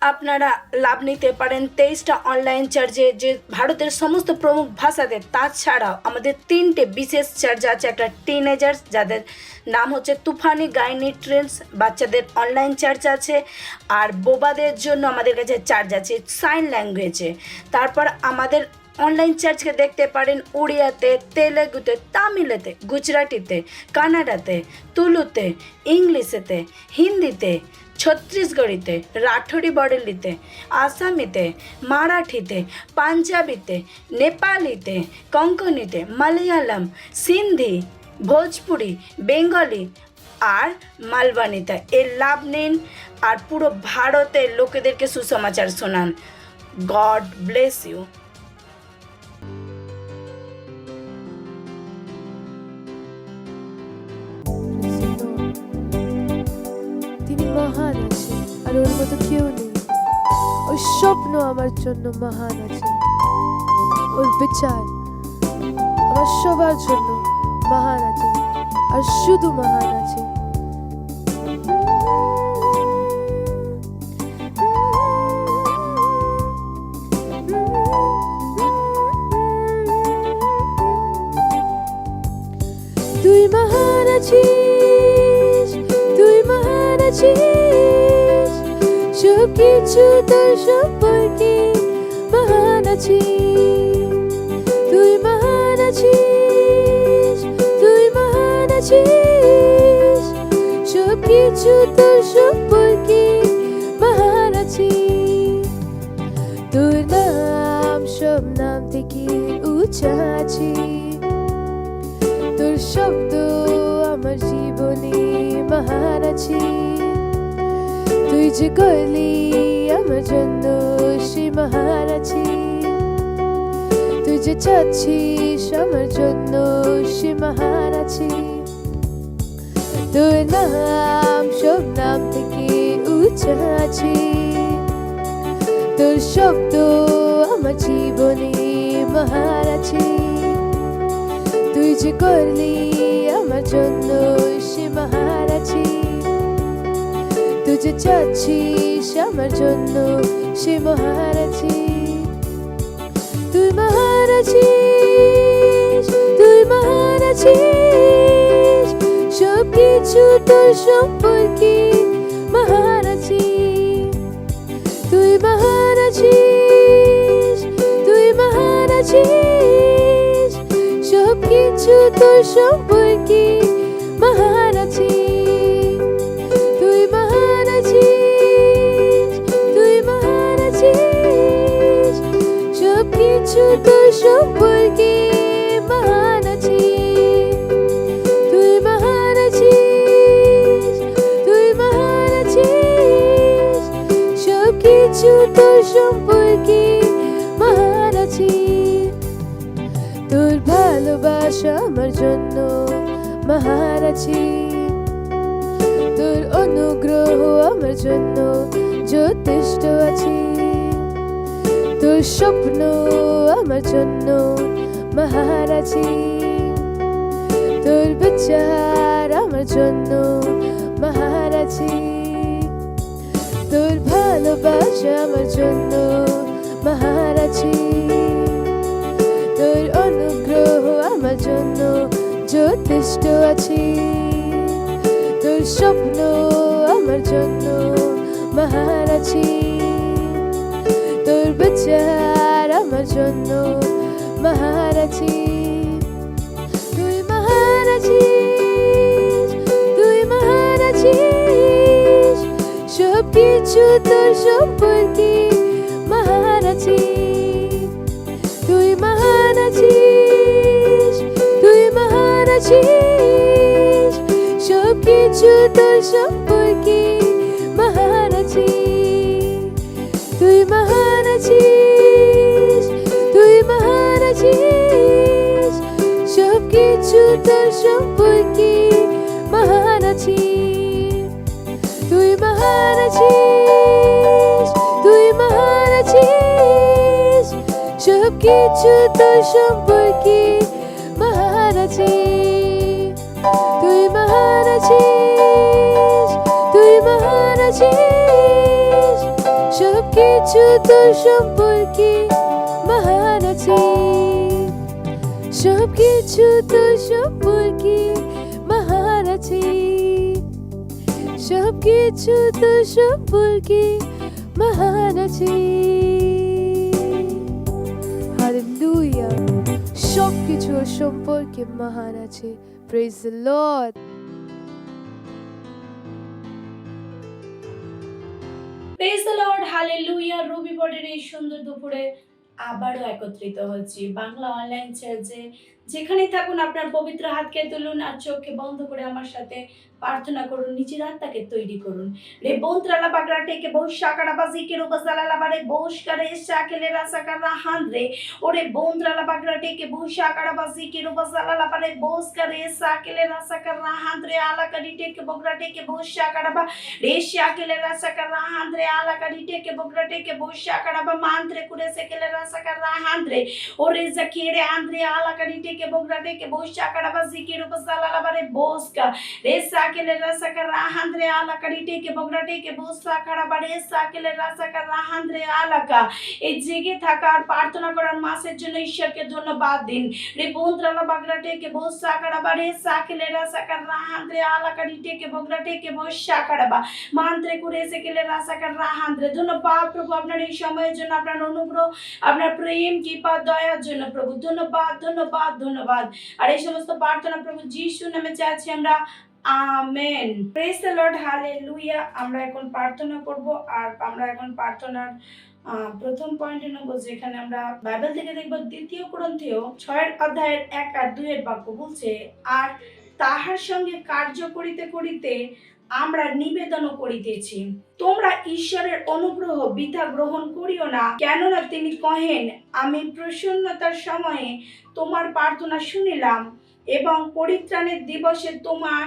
আপনারা লাভ নিতে পারেন 23টা অনলাইন চার্জে, যে ভারতের সমস্ত প্রমুখ ভাষাতে। তাছাড়াও আমাদের 3টে বিশেষ চার্জ আছে। একটা টিনেজার্স, যাদের নাম হচ্ছে তুফানি গাইনি ট্রেন্ডস, বাচ্চাদের অনলাইন চার্জ আছে। আর বোবাদের জন্য আমাদের কাছে চার্জ আছে সাইন ল্যাঙ্গুয়েজে। তারপর আমাদের অনলাইন চার্জকে দেখতে পারেন উড়িয়াতে, তেলেগুতে, তামিলেতে, গুজরাটিতে, কানাডাতে, তুলুতে, ইংলিশেতে, হিন্দিতে, ছত্তিশগড়িতে, রাঠোরি বরেলিতে, আসামিতে, মারাঠিতে, পাঞ্জাবিতে, নেপালিতে, কোঙ্কনিতে, মালয়ালম, সিন্ধি, ভোজপুরি, বেঙ্গলি আর মালবানিতে। এর লাভ নিন আর পুরো ভারতের লোকেদেরকে সুসমাচার শোনান। God bless you. তিনি মহান আছে, আর ওর মতো কেউ নেই। ওর স্বপ্ন আমার জন্য মহান আছে, ওর বিচার আমার সবার জন্য মহান আছে, আর শুধু মহান আছে। তুই মহান আছিস, তুই মহান আছিস, সব কিছু তোর সম্পর্কে মহান আছিস। তুই মহান আছিস, তুই মহান আছিস, সব কিছু তোর সম্পর্কে মহান আছিস। তোর নাম সব নাম থেকে উঁচা আছে, তোর শব্দ আমার জীবনে মহান আছে। তুই যে করলি আমার জন্য সে মহান আছে, তুই যে চাচ্ছিস আমার জন্য সে মহান আছে। তোর নাম সব নাম থেকে উঁচা আছে, তোর শব্দ আমার জীবনে মহান আছে। তুই যে করলি আমার জন্য সে মহান আছে, তুই যে চাচ্ছিস আমার জন্য সে মহান আছে। তুই মহান আছিস, তুই মহান আছিস, সব কিছু তোর সম্পর্কে মহান আছে। তুই মহান আছিস, তুই মহান আছিস, সব কিছু তোর সম্পর্কে মহান আছে। তুই মহান আছিস, তুই মহান আছিস, সব কিছু তোর সম্পর্কে মহান আছে। তুই মহান আছিস, তুই মহান আছিস, সব কিছু তোর সম্পর্কে মহান আছে। তোর ভালোবাসা আমার জন্য মহান আছে, তোর অনুগ্রহ আমার জন্য যথেষ্ট আছে। তোর স্বপ্ন আমার জন্য মহান আছে, তোর বিচার আমার জন্য মহান আছে। তোর ভালোবাসা আমার জন্য মহান আছে, তোর অনুগ্রহ আমার জন্য যথেষ্ট আছে। তোর স্বপ্ন আমার জন্য মহান আছে, তোর বিচার আমার জন্য মহান আছে। তুই মহান আছিস, তুই মহান আছিস, সব কিছু তোর সম্পর্কে মহান আছে। তুই মহান আছিস, তুই মহান আছিস, সব কিছু তোর সম্পর্কে মহান আছে। তুই মহান আছিস, তুই মহান আছিস, সব কিছু তোর সম্পর্কে মহান আছে। তুই মহান আছিস, তুই মহান আছিস, সব কিছু তোর সম্পর্কে মহান আছে। তুই মহান আছিস, তুই মহান আছিস, সব সবকিছু তোর সম্পর্কে মহান আছে, সবকিছু তোর সম্পর্কে মহান আছে, সবকিছু তোর সম্পর্কে মহান আছে। হালেলুয়া, সবকিছু ওর সম্পর্কে মহান আছে। Praise the Lord. Praise the Lord, hallelujah. রবিবারের এই সুন্দর দুপুরে আবারও একত্রিত হচ্ছি বাংলা অনলাইন চার্চে। যেখানে থাকুন আপনার পবিত্র হাতকে তুলুন আর চোখকে বন্ধ করে আমার সাথে প্রার্থনা করুন, নিজের আত্মাকে তৈরি করুন। রে বন্ত্রালা বাগড়া টেকে বস সাকারা বাজি কে রোবাজালা বারে বস করে শাকেলে রাসাকারা হান্দ্রে ওরে বন্ত্রালা বাগড়া টেকে বস সাকারা বাজি কে রোবাজালা বারে বস করে শাকেলে রাসাকারা হান্দ্রে আলাকারি টেকে বগড়া টেকে বস সাকারা বা রে শাকেলে রাসাকারা হান্দ্রে আলাকারি টেকে বগড়া টেকে বস সাকারা বা মান্ত্রে কুরে সেকেলে রাসাকারা হান্দ্রে ওরে জাকিরে আন্দ্রে আলাকারি টেকে বগড়া টেকে বস সাকারা বাজি কে রোবাজালা বারে বস কা রে সাকেলে রাসাকারা হান্দ্রে আলাকারি টেকে বগড়া টেকে বস সাকারা বারে সাকেলে রাসাকারা হান্দ্রে আলাকা। এই জেগে থাকা আর প্রার্থনা করার মাসের জন্য ঈশ্বরকে ধন্যবাদ দিন। রে বন্দ্রালা বাগড়া টেকে বস সাকারা বারে সাকেলে রাসাকারা হান্দ্রে আলাকারি টেকে বগড়া টেকে বস সাকারা বা মান্ত্রে করে সেকেলে রাসাকারা হান্দ্রে। ধন্যবাদ প্রভু আপনার এই সময়ের জন্য, আপনার অনুগ্রহ, আপনার প্রেম, কৃপা, দয়ার জন্য প্রভু। ধন্যবাদ ধন্যবাদ ধন্যবাদ। আর এই সমস্ত প্রার্থনা প্রভু যিশুর নামে চাইছি আমরা, amen. Praise the Lord, hallelujah. আমরা এখন প্রার্থনা করব আর আমরা এখন প্রার্থনার প্রথম পয়েন্টে নেব, যেখানে আমরা বাইবেল থেকে দেখব 2 কোরিন্থীয় 6 অধ্যায়ের 1 আর 2 এর বাক্য বলছে, আর তাহার সঙ্গে কার্য করিতে করিতে আমরা নিবেদনও করিতেছি, তোমরা ঈশ্বরের অনুগ্রহ বৃথা গ্রহণ করিও না, কেননা তিনি কহেন, আমি প্রসন্নতার সময়ে তোমার প্রার্থনা শুনিলাম এবং পরিত্রাণের দিবসে তোমার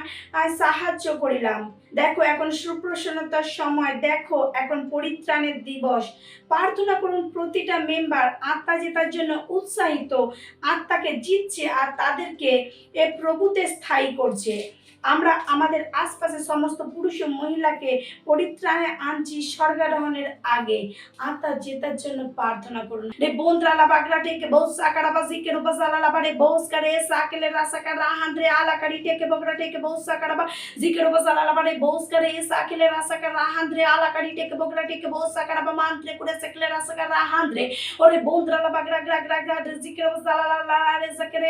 সাহায্য করিলাম। দেখো এখন সুপ্রসন্নতার সময়, দেখো এখন পরিত্রাণের দিবস। প্রার্থনা করুন প্রতিটা মেম্বার আত্মা জেতার জন্য উৎসাহিত, আত্মাকে জিতছে আর তাদেরকে এ প্রভুতে স্থায়ী করছে। আমরা আমাদের আশপাশে সমস্ত পুরুষ ও মহিলাকে পরিত্রাণে আনছি স্বর্গারোহণের আগে। আত্মা জেতার জন্য প্রার্থনা করুন। রে বন্দ্রালা বাগড়া টেকে বস সাকারা বাজি কে রোবাজালা বারে বস করে সাকেলে রাসাকারা হান্দ্রে আলাকারি টেকে বগড়া টেকে বস সাকারা বা জিকে রোবাজালা বারে বস করে সাকেলে রাসাকারা হান্দ্রে আলাকারি টেকে বগড়া টেকে বস সাকারা বা মান্ত্রে করে সেকেলে রাসাকারা হান্দ্রে ওরে বন্দ্রালা বাগড়া গ্রা গ্রা গ্রা জিকে রোবাজালা রে সাকেরে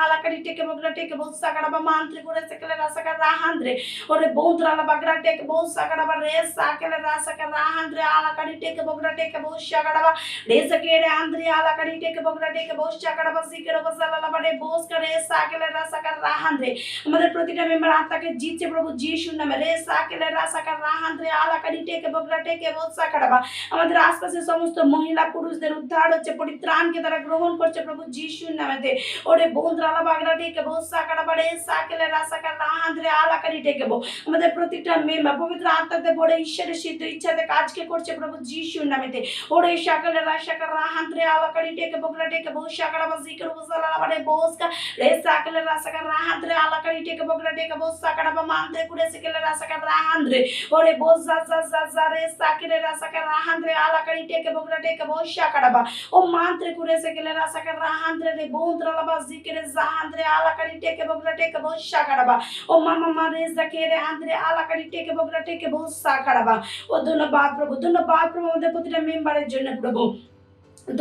আলাকারি টেকে বগড়া টেকে বস সাকারা বা মান্ত্রে করে সেকেলে রাসাকারা হান্দ্রে ওরে বন্দ্রালা বাগড়া টেকে বস সাকারা বা রে সাকেলে রাসাকারা হান্দ্রে আলাকারি টেকে বগড়া টেকে বস সাকারা বা রে সাকেরে আন্দ্রে আলাকারি টেকে বগড়া টেকে বস সাকারা বা জিকে রোবাজালা বারে বস করে সাকেলে রাসাকারা হান্দ্রে। আমাদের প্রতিটা মেম্বার আত্মাকে জিতছে প্রভু যিশুর নামে। রে সাকেলে রাসাকারা হান্দ্রে আলাকারি টেকে বগড়া টেকে বস সাকারা বা আমাদের আশপাশের সমস্ত মহিলা পুরুষদের উদ্ধার হচ্ছে, পরিত্রাণকে তারা গ্রহণ করছে প্রভু যিশুর নামেতে। ওরে বন্দ্রালা বাগড়া টেকে বস সাকারা বা রে সাকেলে রাসাকারা হান্দ্রে আলাকারি টেকে বো। আমাদের প্রতিটা মেম্বার পবিত্র আত্মাতে ভরে ঈশ্বরের সিদ্ধ ইচ্ছাতে কাজকে করছে প্রভু যিশুর নামেতে। ওরে সাকেলে রাসাকারা হান্দ্রে আলাকারি টেকে বগড়া টেকে বস সাকারা বা জিকে রোবাজালা বারে বস কা রে সাকেলে রাসাকারা হান্দ্রে আলাকারি টেকে বগড়া টেকে বস সাকারা বা মান্ত্রে করে সেকেলে রাসাকারা হান্দ্রে ওরে বস যা যা যা যা রে সাকেলে রাসাকারা হান্দ্রে আলাকারি টেকে বগড়া টেকে বস সাকারা বা ও মান্ত্রে করে সেকেলে রাসাকারা হান্দ্রে রে বন্দ্রালা বা জিকে রে যা হান্দ্রে আলাকারি টেকে বগড়া টেকে বস সাকারা বা ও মামা মারে জাকেরে হান্দ্রে আলাকারি টেকে বগড়া টেকে বস সাকারা বা। ও ধন্যবাদ প্রভু, ধন্যবাদ প্রভু আমাদের প্রতিটা মেম্বারের জন্য প্রভু।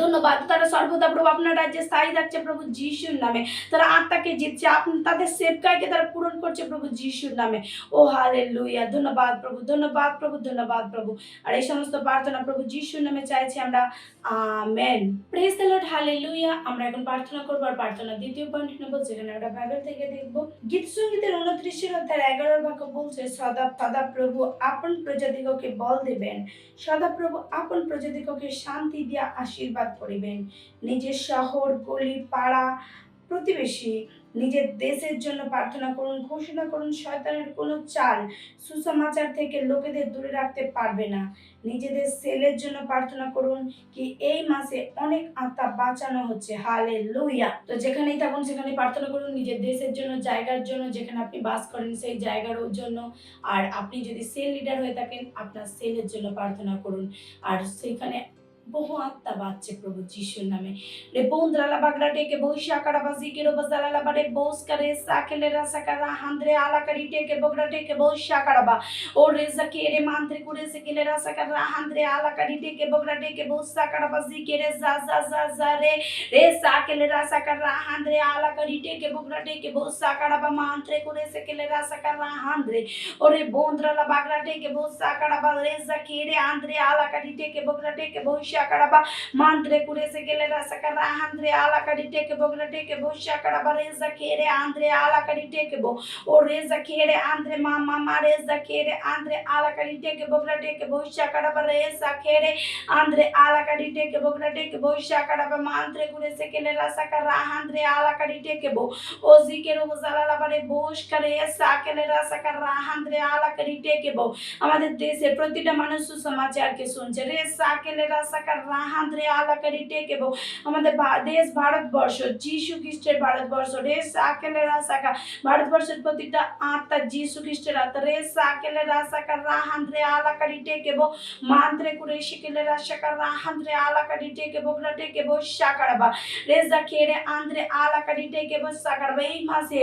ধন্যবাদ, তারা সর্বদা প্রভু আপনার রাজ্যে স্থায়ী থাকছে প্রভু যিশুর নামে। তারা আত্মাকে জিতছে, তাদের সেবকাইকে তারা পূরণ করছে প্রভু যিশুর নামে। ও হালেলুয়া, ধন্যবাদ প্রভু, ধন্যবাদ প্রভু, ধন্যবাদ প্রভু। আর এই সমস্ত প্রার্থনা প্রভু যিশুর নামে চাইছি আমরা, amen. Praise the Lord, hallelujah. আমরা এখন প্রার্থনা করবো আর প্রার্থনা 2 পয়েন্ট নেব, যেখানে আমরা বাইবেল থেকে দেখবো গীত সঙ্গীতের 29 অধ্যায় 11 বাক্য বলছে, সদা সদা প্রভু আপন প্রজাদিগকে বল দিবেন, সদা প্রভু আপন প্রজাদিগকে শান্তি দিয়া আশীর্বাদ করিবেন। নিজের শহর, গলি, পাড়া, প্রতিবেশী, নিজের দেশের জন্য প্রার্থনা করুন। ঘোষণা করুন, শয়তানের কোনো চাল সুসমাচার থেকে লোকেদের দূরে রাখতে পারবে না। নিজেদের সেলের জন্য প্রার্থনা করুন কি এই মাসে অনেক আত্মা বাঁচানো হচ্ছে। হালেলুয়া। তো যেখানেই থাকুন সেখানে প্রার্থনা করুন নিজের দেশের জন্য, জায়গার জন্য, যেখানে আপনি বাস করেন সেই জায়গার জন্য। আর আপনি যদি সেল লিডার হয়ে থাকেন আপনার সেলের জন্য প্রার্থনা করুন। আর সেখানে বহু আত্মা বাঁচছে প্রভু যিশুর নামে। রে বন্দ্রালা বাগড়া টেকে বৈশা কাড়া বাজি কেরো বাজালা বারে বোস করে সাকেলে রাসা কারা হান্দ্রে আলা করি টেকে বগড়া টেকে বৈশা কাড়াবা ও রে জাকে রে মান্ত্রে করে সে কেলে রাসা কারা হান্দ্রে আলা করি টেকে বগড়া টেকে বৈশা কাড়া বাজি কেরে যা যা যা যা রে রে সাকেলে রাসা কারা হান্দ্রে আলা করি টেকে বগড়া টেকে বৈশা কাড়াবা মান্ত্রে করে সে কেলে রাসা কারা হান্দ্রে ওরে বন্দ্রালা বাগড়া টেকে বৈশা কাড়াবা রে জাকে রে আন্দ্রে আলা করি টেকে বগড়া টেকে বৈশা কাড়াবা mantre curese che le rasa carra andre ala kadite ke bogla te ke bosha kadaba reza kere andre ala kadite ke bo o reza kere andre mama mareza kere andre ala kadite ke bogla te ke bosha kadaba reza kere andre ala kadite ke bogla te ke bosha kadaba mantre curese ke le rasa carra andre ala kadite ke bo o zikero bozala la bare bosh करे सा के ले rasa carra andre ala kadite ke bo আমাদের দেশের প্রতিটা মানুষ সুসমাচারকে শুনছে রে সাকেলে রাসা কাররা হান্দ্রে আলা করি টেকে বো আমাদের দেশ ভারতবর্ষ যিশু খ্রিস্টের ভারতবর্ষ রে সাকেলে রাসা কা ভারতবর্ষের প্রতিটা আত্মা যিশু খ্রিস্টের আত্মা রে সাকেলে রাসা কাররা হান্দ্রে আলা করি টেকে বো মান্ত্রে করে শিকেলে রাসা কাররা হান্দ্রে আলা করি টেকে বো গ্রা টেকে বো শাকারবা রে জাকেরে আন্দ্রে আলা করি টেকে বো শাকারবা এই মাসে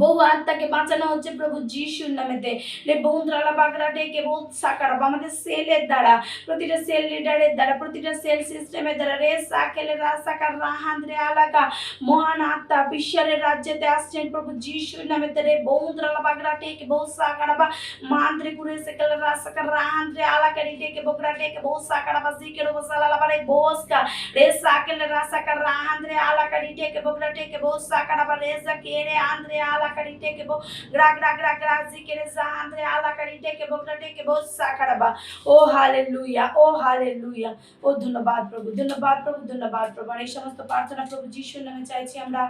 বহু আত্মাকে বাঁচানো হচ্ছে প্রভু যিশুর নামেতে রে বন্দ্রালা বাগড়া ডেকে বহুত সাকারাব আমাদের সেলের দ্বারা প্রতিটা সেল লিডারের দ্বারা প্রতিটা সেল সিস্টেমের দ্বারা রে সাকেলে রাসাকার রাহান্দ্রে আলাকা মহান আত্মা বিশ্বের রাজ্যেতে আসছেন প্রভু যিশুর নামেতে রে বন্দ্রালা বাগড়া ডেকে বহুত সাকারাবা মান্ত্রে কুরে সেকেলে রাসাকার রাহান্দ্রে আলাকা ডেকে বগড়া ডেকে বহুত সাকারাবা জিকেরো বসালা বারে বসকা রে সাকেলে রাসাকার রাহান্দ্রে আলাকা ডেকে বগড়া ডেকে বহুত সাকারাবা রে জাকেরে Andre ala karite ke bo gra gra gra gra zikere zahandre ala karite ke bo grate ke bo sakaraba ও হালেলুয়া ও হালেলুয়া ও ধন্যবাদ প্রভু ধন্যবাদ প্রভু ধন্যবাদ প্রভু আর এই সমস্ত প্রার্থনা প্রভু যিশুর নামে চাইছি আমরা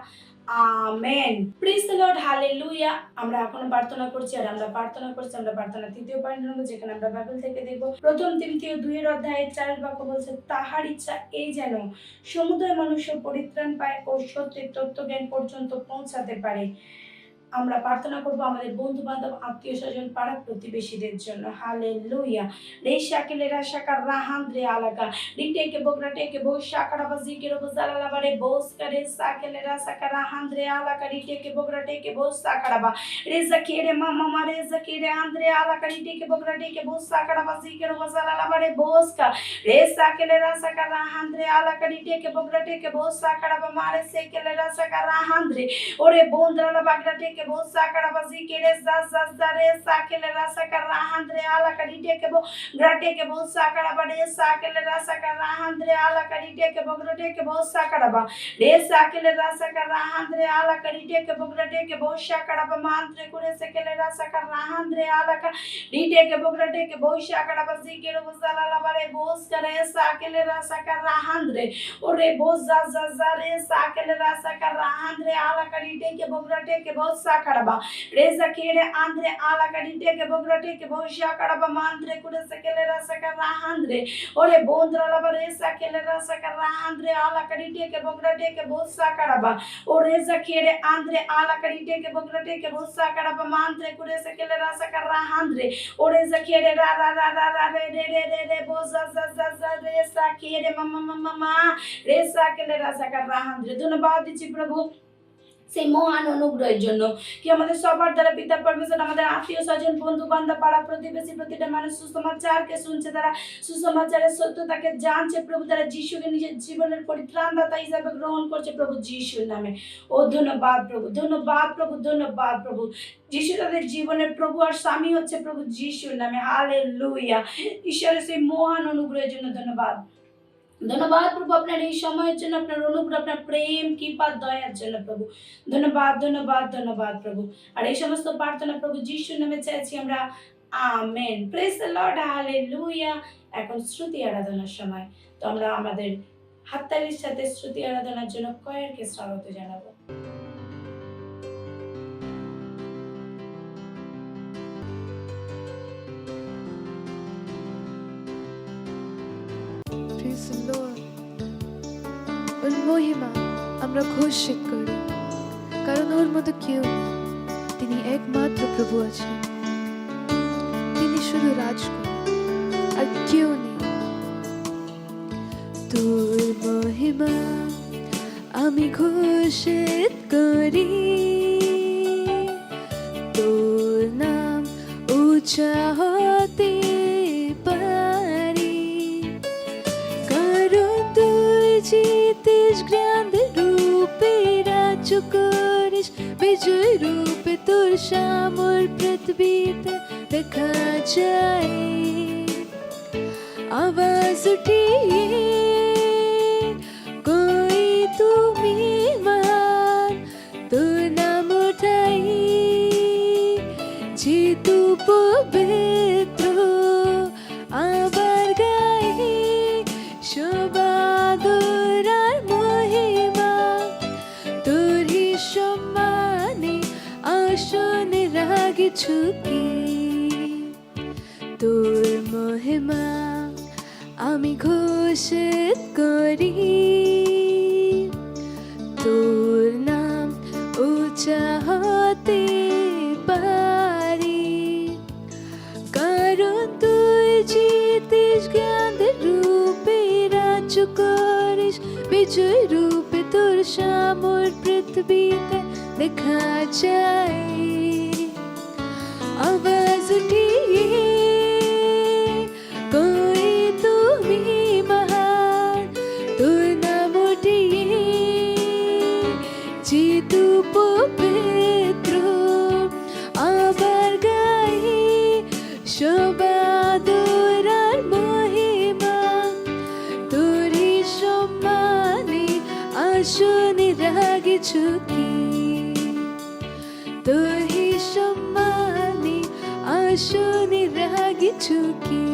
amen praise the Lord hallelujah আমরা এখন প্রার্থনা করছি আর আমরা প্রার্থনা তৃতীয় পয়েন্ট নেব যেখানে আমরা বাইবেল থেকে দেখব প্রথম তিমথিও 2:4 বাক্য বলছে তাহার ইচ্ছা এই যেন সমুদয় মানুষ পরিত্রাণ পায় ও সত্যের তত্ত্বজ্ঞান পর্যন্ত পৌঁছাতে পারে আমরা প্রার্থনা করব আমাদের বন্ধু বান্ধব আত্মীয় স্বজন পাড়া প্রতিবেশীদের জন্য হালেলুয়া রে শাকেলে রাশাকা রাহান্দ্রে আলাকা রিটেকে বগরাটেকে বৈশাকারা বাজিকে রবজালালা বারে বস করে সাকেলে রাশাকা রাহান্দ্রে আলাকা রিটেকে বগরাটেকে বৈশাকারা বা রে জাকিরে মামা মারে জাকিরে আন্দ্রে আলাকা রিটেকে বগরাটেকে বৈশাকারা বাজিকে রবজালালা বারে বসকা রে সাকেলে রাশাকা রাহান্দ্রে আলাকা রিটেকে বগরাটেকে বৈশাকারা বা মারে সেকেলে রাশাকা রাহান্দ্রে ওরে বন্দ্রালা বাগরাটেকে ke bo sakara bazi kere za za za re sakele rasa ka rahandre ala kadite ke bo grate ke bo sakara ba re sakele rasa ka rahandre ala kadite ke bo grate ke bo sakara ba re sakele rasa ka rahandre ala kadite ke bo grate ke bo sakara ba mantre kore sekele rasa ka rahandre ala ka dite ke bo grate ke bo sakara bazi kere bo zala la ba re bos kare sakele rasa ka rahandre ore bo za za za re sakele rasa ka rahandre ala kadite ke bo grate ke bo sakaraba reza kere andre ala kadite ke bograte ke bosha karaba mantre kude sekele rasa ka rahandre ore bondra la reza kele rasa ka rahandre ala kadite ke bograte ke bosa karaba ore reza kere andre ala kadite ke bograte ke bosa karaba mantre kude sekele rasa ka rahandre ore reza kere ra ra ra ra ra re re re re re boza za za za reza kere mama mama mama reza kele rasa ka rahandre ধন্যবাদ দিচ্ছি প্রভু সেই মহান অনুগ্রহের জন্য কি আমাদের সবার দ্বারা পিতা পরমেশ্বর আমাদের আত্মীয় স্বজন বন্ধু বান্ধব পাড়া প্রতিবেশী প্রতিটা মানুষ সুসমাচারকে শুনছে তারা সুসমাচারের সত্যতাকে জানছে প্রভু তারা যিশুকে নিজের জীবনের পরিত্রাণদাতা হিসাবে গ্রহণ করছে প্রভু যিশুর নামে ও ধন্যবাদ প্রভু ধন্যবাদ প্রভু ধন্যবাদ প্রভু যিশু তাদের জীবনের প্রভু আর স্বামী হচ্ছে প্রভু যিশুর নামে হালেলুয়া ঈশ্বরের সেই মহান অনুগ্রহের জন্য ধন্যবাদ ধন্যবাদ প্রভু আপনার এই সময়ের জন্য আপনার অনুগ্রহ আপনার প্রেম কৃপা দয়ার জন্য প্রভু ধন্যবাদ ধন্যবাদ ধন্যবাদ প্রভু আর এই সমস্ত প্রার্থনা প্রভু যিশুর নামে চাইছি আমরা amen praise the Lord hallelujah এখন শ্রুতি আরাধনার সময় তো আমরা আমাদের হাততালির সাথে শ্রুতি আরাধনার জন্য কয়েককে স্বাগত জানাবো the Lord. ওর মহিমা আমরা ঘোষিত করি, কারণ ওর মতো কেউ নেই। তিনি একমাত্র প্রভু আছেন, তিনি শুধু রাজ করেন, আর কেউ নেই। তোর মহিমা আমি ঘোষিত করি, তোর নাম উঁচা হতে পারি, কারণ তুই জিতিস জ্ঞানের রূপে, রাজ করিস বিজয় রূপে, তোর সামর পৃথিবীতে দেখা যায়। আওয়াজ উঠিয়ে কই তুমি মহান, তোর নাম উঠাই যেতু পবিত্র, আবার গাই সবাদর আর মহিমা, তোর সম্মানে আসনে রাগিছু কি, তোর মহিমা আমি ঘোষিত করি, তোর নাম উঁচা হতে পারি, কারণ তুই জিতিস জ্ঞানের রূপে, রাজ করিস বিজয় রূপে, তোর সামর পৃথিবীতে দেখা যায়। আওয়াজ উঠিয়ে কই তুমি মহান, তোর নাম উঠিয়ে যেতু পবিত্র, আবার গাই সবাদর আর মহিমা, তোর সম্মানে আসনে রাগিছু কি, তোর সম্মানে আসনে রাগিছু কি,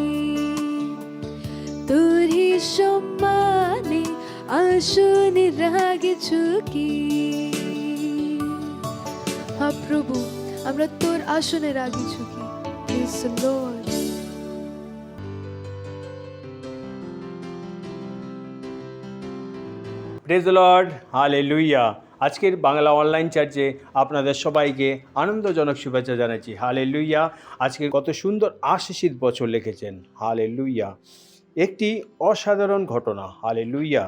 তোর সম্মানে আসনে রাগিছু কি। হ্যাঁ প্রভু, আমরা তোর আসনে রাগিছু কি। Praise the Lord. Praise the Lord, hallelujah. আজকের বাংলা অনলাইন চার্চে আপনাদের সবাইকে আনন্দজনক শুভেচ্ছা জানাচ্ছি। হালেলুয়া। আজকে কত সুন্দর আশীষিত বছর লিখেছেন। হালেলুয়া। একটি অসাধারণ ঘটনা। হালেলুয়া।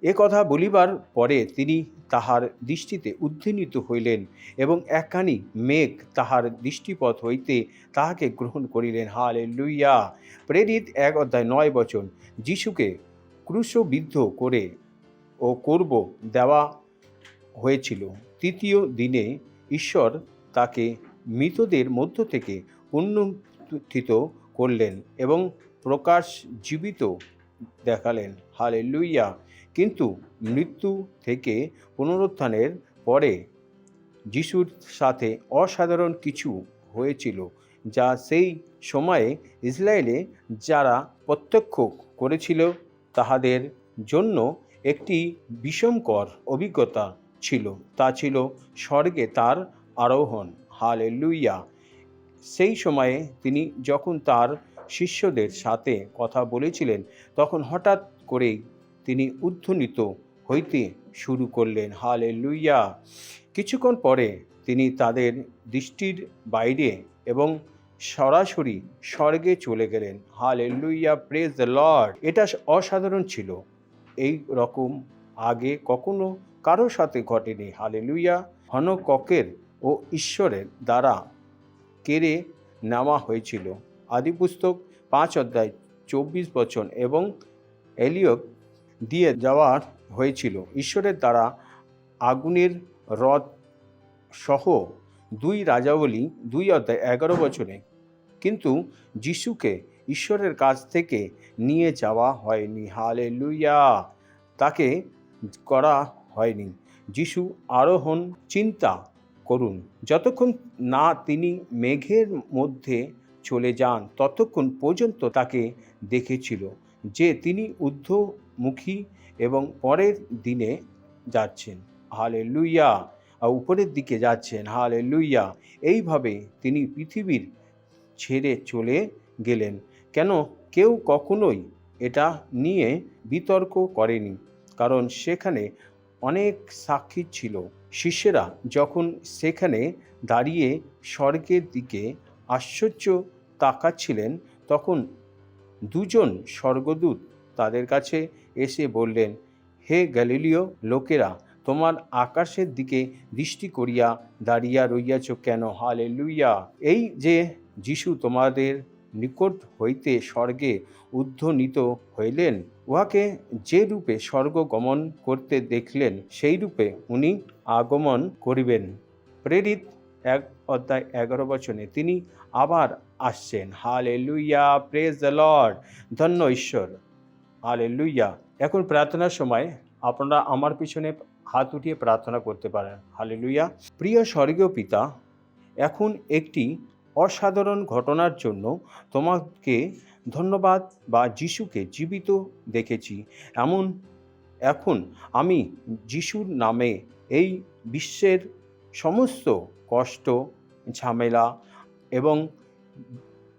এ কথা বলিবার পরে তিনি তাহার দৃষ্টিতে উদ্বিগ্নিত হইলেন এবং একখানি মেঘ তাহার দৃষ্টিপথ হইতে তাহাকে গ্রহণ করিলেন। হালেলুয়া। প্রেরিত 1:9 যিশুকে ক্রুশবিদ্ধ করে ও করব দেওয়া হয়েছিল। তৃতীয় দিনে ঈশ্বর তাকে মৃতদের মধ্য থেকে পুনরুত্থিত করলেন এবং প্রকাশ জীবিত দেখালেন। হালেলুয়া। কিন্তু মৃত্যু থেকে পুনরুত্থানের পরে যিশুর সাথে অসাধারণ কিছু হয়েছিল, যা সেই সময়ে ইসরায়েলে যারা প্রত্যক্ষ করেছিল তাহাদের জন্য একটি বিষমকর অভিজ্ঞতা ছিল। তা ছিল স্বর্গে তার আরোহণ। হালেলুয়া। সেই সময়ে তিনি যখন তার শিষ্যদের সাথে কথা বলেছিলেন, তখন হঠাৎ করেই তিনি উদ্ধৃত হইতে শুরু করলেন। হালেলুয়া। কিছুক্ষণ পরে তিনি তাদের দৃষ্টির বাইরে এবং সরাসরি স্বর্গে চলে গেলেন। হালেলুয়া। Praise the Lord. এটা অসাধারণ ছিল। এই রকম আগে কখনো কারোর সাথে ঘটেনি। হালেলুয়া। হনককের ও ঈশ্বরের দ্বারা কেড়ে নেওয়া হয়েছিল। আদিপুস্তক 5:24 এবং এলিয়ক দিয়ে যাওয়া হয়েছিল ঈশ্বরের দ্বারা আগুনের রথ সহ 2 রাজাবলী 2:11 কিন্তু যিশুকে ঈশ্বরের কাছ থেকে নিয়ে যাওয়া হয়নি। হালেলুয়া। তাকে করা হয়নি। যিশু আরোহণ চিন্তা করুন, যতক্ষণ না তিনি মেঘের মধ্যে চলে যান ততক্ষণ পর্যন্ত তাকে দেখেছিল যে তিনি ঊর্ধ্বমুখী এবং পরের দিনে যাচ্ছেন। হালেলুয়া। উপরের দিকে যাচ্ছেন। হালেলুয়া। এইভাবে তিনি পৃথিবীর ছেড়ে চলে গেলেন। কেন কেউ কখনোই এটা নিয়ে বিতর্ক করেনি, কারণ সেখানে অনেক সাক্ষী ছিল। শিষ্যেরা যখন সেখানে দাঁড়িয়ে স্বর্গের দিকে আশ্চর্য তাকাচ্ছিলেন, তখন দুজন স্বর্গদূত তাদের কাছে এসে বললেন, হে গ্যালিলীয় লোকেরা, তোমার আকাশের দিকে দৃষ্টি করিয়া দাঁড়িয়া রইয়াছ কেন? হালেলুয়া। এই যে যিশু তোমাদের নিকট হইতে স্বর্গে ঊর্ধ্বনীত হইলেন, উহাকে যে রূপে স্বর্গ গমন করতে দেখলেন, সেই রূপে উনি আগমন করিবেন। প্রেরিত 1:11 তিনি আবার আসছেন। হালেলুয়া, প্রেজ দ্য লর্ড, ধন্য ঈশ্বর, হালেলুয়া। এখন প্রার্থনার সময় আপনারা আমার পিছনে হাত উঠিয়ে প্রার্থনা করতে পারেন। হালেলুয়া। প্রিয় স্বর্গীয় পিতা, এখন একটি অসাধারণ ঘটনার জন্য তোমাকে ধন্যবাদ, বা যিশুকে জীবিত দেখেছি। এখন আমি যিশুর নামে এই বিশ্বের সমস্ত কষ্ট, ঝামেলা এবং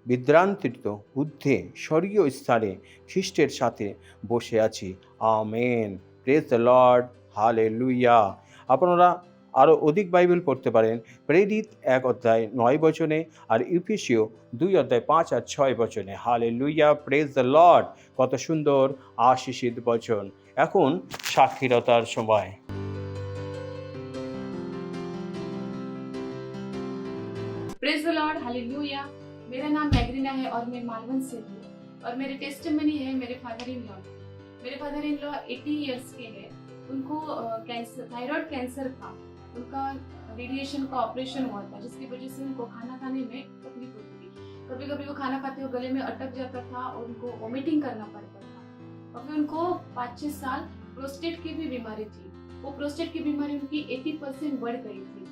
বিভ্রান্তির ঊর্ধ্বে স্বর্গীয় স্থানে খ্রিস্টের সাথে বসে আছি। Amen, praise the Lord, hallelujah. আপনারা আরও অধিক বাইবেল পড়তে পারেন প্রেরিত 1:9 আর ইফেসীয় 2:5-6 হালেলুয়া, প্রেজ দ্য লর্ড। কত সুন্দর আশীষিত বচন। এখন সাক্ষীরতার সময়। Praise the Lord, hallelujah. मेरा नाम मैग्रीना है और मैं मालवन से हूँ और मेरे टेस्टिमनी है मेरे फादर इन लॉ। मेरे फादर इन लॉ 80 इयर्स के हैं। उनको थायराइड कैंसर था। उनका रेडिएशन का ऑपरेशन हुआ था, जिसकी वजह से उनको खाना खाने में तकलीफ होती थी। कभी कभी वो खाना खाते हुए गले में अटक जाता था और उनको वोमिटिंग करना पड़ता था। और फिर उनको 5-6 साल प्रोस्टेट की भी बीमारी थी। वो प्रोस्टेट की बीमारी उनकी 80% बढ़ गई थी।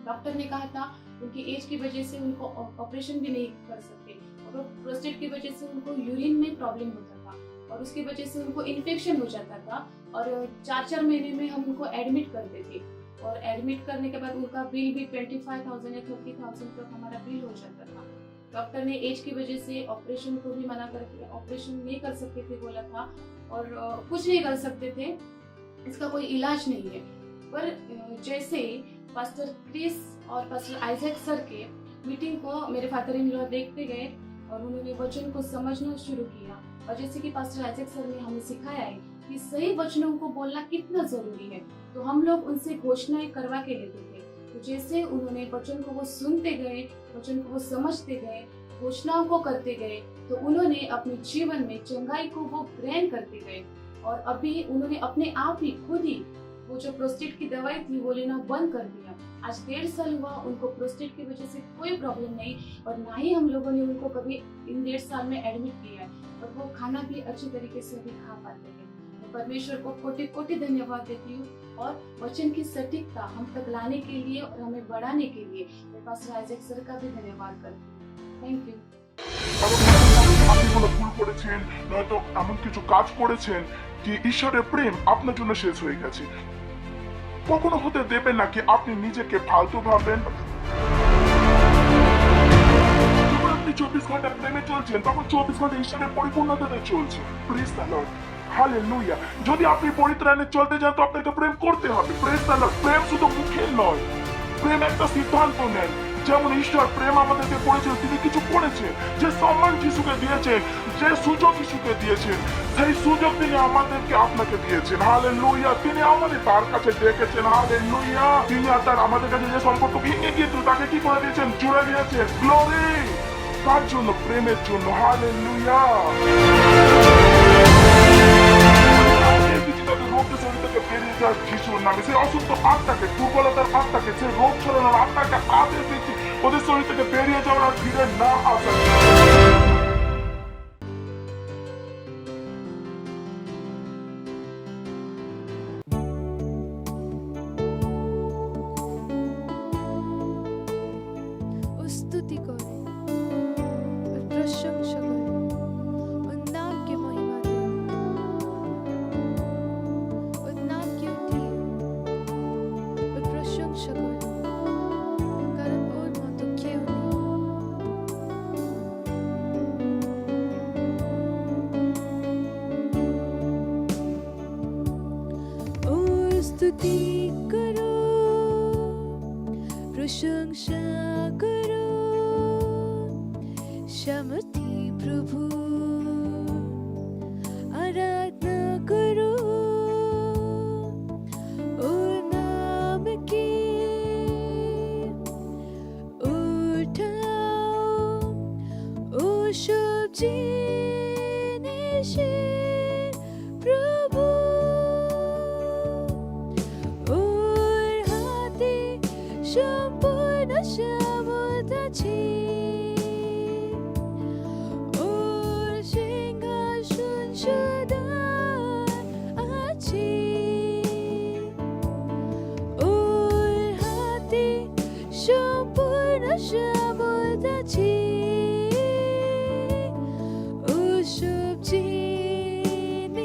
डॉक्टर ने कहा था उनकी एज की वजह से उनको ऑपरेशन भी नहीं कर सकते, और प्रोस्टेट की वजह से उनको यूरिन में प्रॉब्लम होता था और उसकी वजह से उनको इन्फेक्शन हो जाता था। और 4-4 महीने में हम उनको एडमिट करते थे, और एडमिट करने के बाद उनका बिल भी 25,000 या 30,000 तक हमारा बिल हो जाता था। डॉक्टर ने एज की वजह से ऑपरेशन को भी मना करके ऑपरेशन नहीं कर सकते थे बोला था, और कुछ नहीं कर सकते थे, इसका कोई इलाज नहीं है। पर जैसे पास्टर क्रिस और पास्टर आइजैक सर के मीटिंग को मेरे फादर इन लॉ देखते गए और उन्होंने वचन को समझना शुरू किया। और जैसे कि पास्टर आइजैक सर ने हमें सिखाया है कि सही वचनों को बोलना कितना जरूरी है, तो हम लोग उनसे घोषणाएं करवा के लेते थे। तो जैसे उन्होंने वचन को वो सुनते गए, वचन को वो समझते गए, घोषणाओं को करते गए, तो उन्होंने अपने जीवन में चंगाई को वो ग्रहण करते गए। और अभी उन्होंने अपने आप ही खुद ही वो जो प्रोस्टेट की दवाई थी वो लेना बंद कर दिया। आज 1.5 साल हुआ उनको प्रोस्टेट की वजह से कोई प्रॉब्लम नहीं, और ना ही हम लोगों ने उनको कभी इन 1.5 साल में एडमिट किया है, और वो खाना भी अच्छी तरीके से भी खा पाते हैं। मैं परमेश्वर को कोटि कोटि धन्यवाद देती हूँ, और वचन की सटीकता हम तक लाने के लिए और हमें बढ़ाने के लिए मैं पास्टर आइजैक सर का भी धन्यवाद करती हूँ। Thank you. আপনি কোনো ভুল করেছেন, নয়তো এমন কিছু কাজ করেছেন কি ঈশ্বরের প্রেম আপনার জন্য শেষ হয়ে গেছে। কখনো হতে দেবেন না কি আপনি নিজেকে ফালতু ভাবেন। যখন আপনি 24 ঘন্টা প্রেমে চলছেন, তখন 24 ঘন্টা ঈশ্বরের পরিপূর্ণতাতে চলছে। Praise the Lord, hallelujah. যদি আপনি পরিত্রাণে চলতে চান, তো আপনাকে প্রেম করতে হবে। Praise the Lord. প্রেম শুধু মুখের নয়, প্রেম একটা সিদ্ধান্ত নেন। যেমন ঈশ্বর প্রেম আমাদেরকে করেছেন, তিনি কিছু করেছেন, যে সম্মান যিশুকে দিয়েছেন, যে সুযোগ যিশুকে দিয়েছেন, সেই সুযোগ তিনি আমাদেরকে আপনাকে দিয়েছেন। হালেলুয়া। তিনি আমাদের তার কাছে ডেকেছেন। হালেলুয়া। তিনি আর তার আমাদের কাছে যে সম্পর্ক ভেঙে গিয়েছিল, তাকে কি করে দিয়েছেন? জুড়ে দিয়েছেন। গ্লোরি তার জন্য, প্রেমের জন্য। হালেলুয়া। যিশুর নামে সেই অসুস্থ আত্মাকে, দুর্বলতার আত্মাকে, সেই রোগ ছড়ানোর আত্মাকে আদেশ দিচ্ছি, ওদের শরীর থেকে বেরিয়ে যাওয়ার আর ফিরে না আসা। स्तुति करे और प्रशंसा करे और नाम की महिमा दे और नाम की उठी और प्रशंसा करे, कारण और मत क्यों नहीं। स्तुति करो, प्रशंसा करो, शामर्थी प्रभु, आराधना करो ओ नाम की, उठाओ ओ सब जिनिसेर प्रभु, ওর হাতে সম্পূর্ণ সামর্থ্য আছে, ওর সিংহাসন সদা আছে, ওর হাতে সম্পূর্ণ সামর্থ্য আছে, ও সব জিনিসের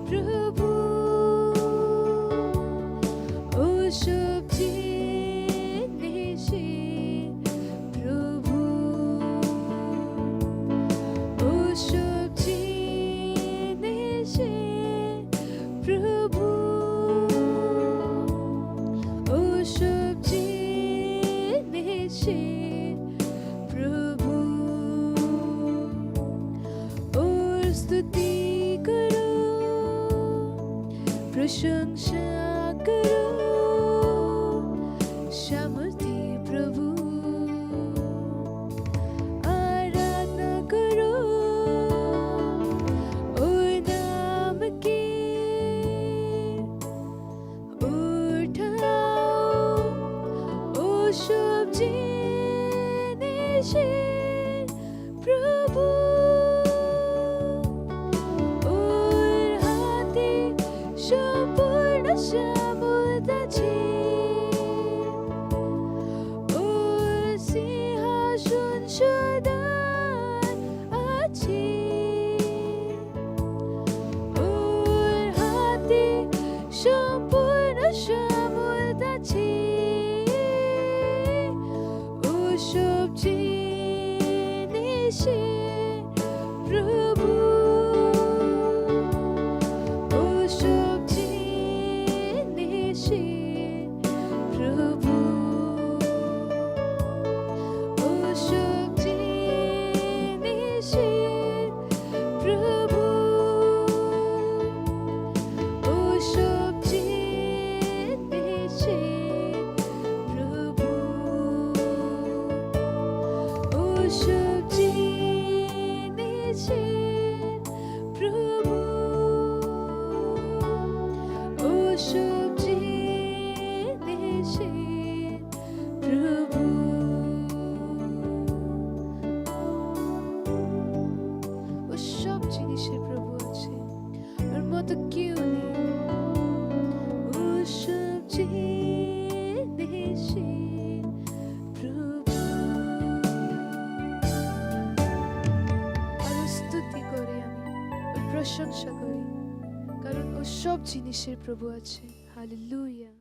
প্রভু, ও সব জিনিসের প্রভু, ও সব জিনিসের প্রভু, ও সব জিনিসের প্রভু, ওর स्तुति करो, प्रशंसा करो, सामर्थी प्रभु, आराधना करो ओर नाम की, उठाओ ओ सब जिनिसेर प्रभु, ওর হাতে সম্পূর্ণ সামর্থ্য আছে, ওর সিংহাসন সদা আছে, ওর হাতে সম্পূর্ণ সামর্থ্য আছে, ও সব জিনিসের প্রভু, ও সব জিনিসের প্রভু, ও সব জিনিসের প্রভু, ও সব জিনিসের প্রভু, ও সব জিনিসের প্রভু, ও সব জিনিসের প্রভু, ও সব জিনিসের প্রভু আছে, ওর মতো কেউ নেই, ও সব জিনিসের প্রভু। আর ওর স্তুতি করি আমি, ওর প্রশংসা করি, কারণ ও সব জিনিসের প্রভু আছে। হালেলুয়া।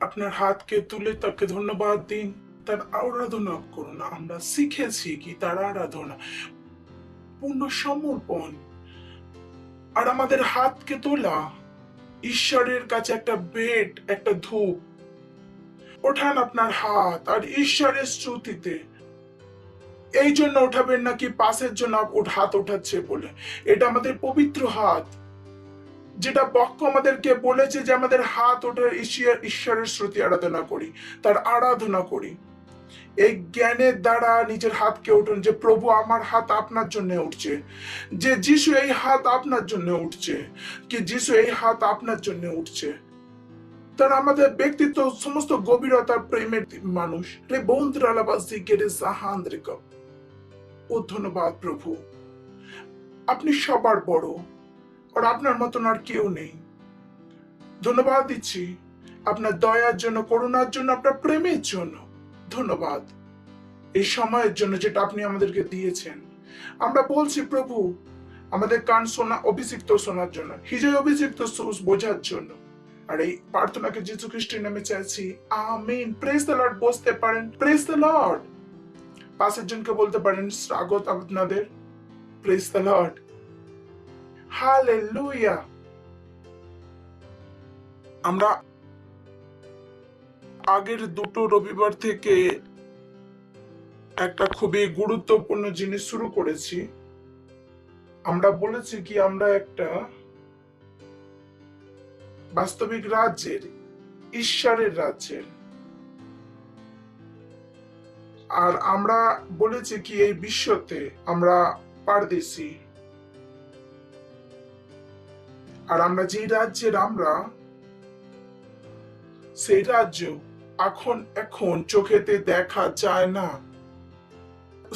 আপনার হাতকে তুলে তাকে ধন্যবাদ দিন, তার আরাধনা করুন। আমরা শিখেছি কি তার আরাধনা পূর্ণ সমর্পণ, আর আমাদের হাতকে তোলা ঈশ্বরের কাছে একটা ভেট, একটা ধূপ। ওঠান আপনার হাত আর ঈশ্বরের স্তুতিতে। এই জন্য ওঠাবেন নাকি পাশের জন্য হাত ওঠাচ্ছে বলে, এটা আমাদের পবিত্র হাত, যেটা বাক্য আমাদেরকে বলেছে যে আমাদের হাত ওঠার ঈশ্বরের শ্রুতি আরাধনা করি, তার আরাধনা করি। এই জ্ঞানের দ্বারা নিজের হাতকে উঠুন যে প্রভু আমার হাত আপনার জন্য উঠছে, যে যিশু এই হাত আপনার জন্য উঠছে, কি যিশু এই হাত আপনার জন্য উঠছে। তার আমাদের ব্যক্তিত্ব সমস্ত গভীরতার প্রেমের মানুষ রে বন্ধুরালাবাসী গেরে জাহান্দ্রিক। ও ধন্যবাদ প্রভু, আপনি সবার বড়, আর আপনার মতন আর কেউ নেই। ধন্যবাদ দিচ্ছি আপনার দয়ার জন্য, করুণার জন্য, আপনার প্রেমের জন্য। ধন্যবাদ এই সময়ের জন্য যেটা আপনি আমাদেরকে দিয়েছেন। আমরা বলছি প্রভু, আমাদের কান শোনা, অভিষিক্ত শোনার জন্য, হৃদয় অভিষিক্ত বোঝার জন্য। আর এই প্রার্থনাকে যীশু খ্রিস্টের নামে চাইছি, আমিন। Praise the Lord. বসতে পারেন। Praise the Lord. পাশের জনকে বলতে পারেন স্বাগত আপনাদের। Praise the Lord, hallelujah. আমরা আগের দুটো রবিবার থেকে একটা খুবই গুরুত্বপূর্ণ জিনিস শুরু করেছি। আমরা বলেছি কি আমরা একটা বাস্তবিক রাজ্যের, ঈশ্বরের রাজ্যের, আর আমরা বলেছি কি এই বিশ্বতে আমরা পারদেশী, আর আমরা যেই রাজ্যের আমরা সেই রাজ্য এখন চোখেতে দেখা যায় না,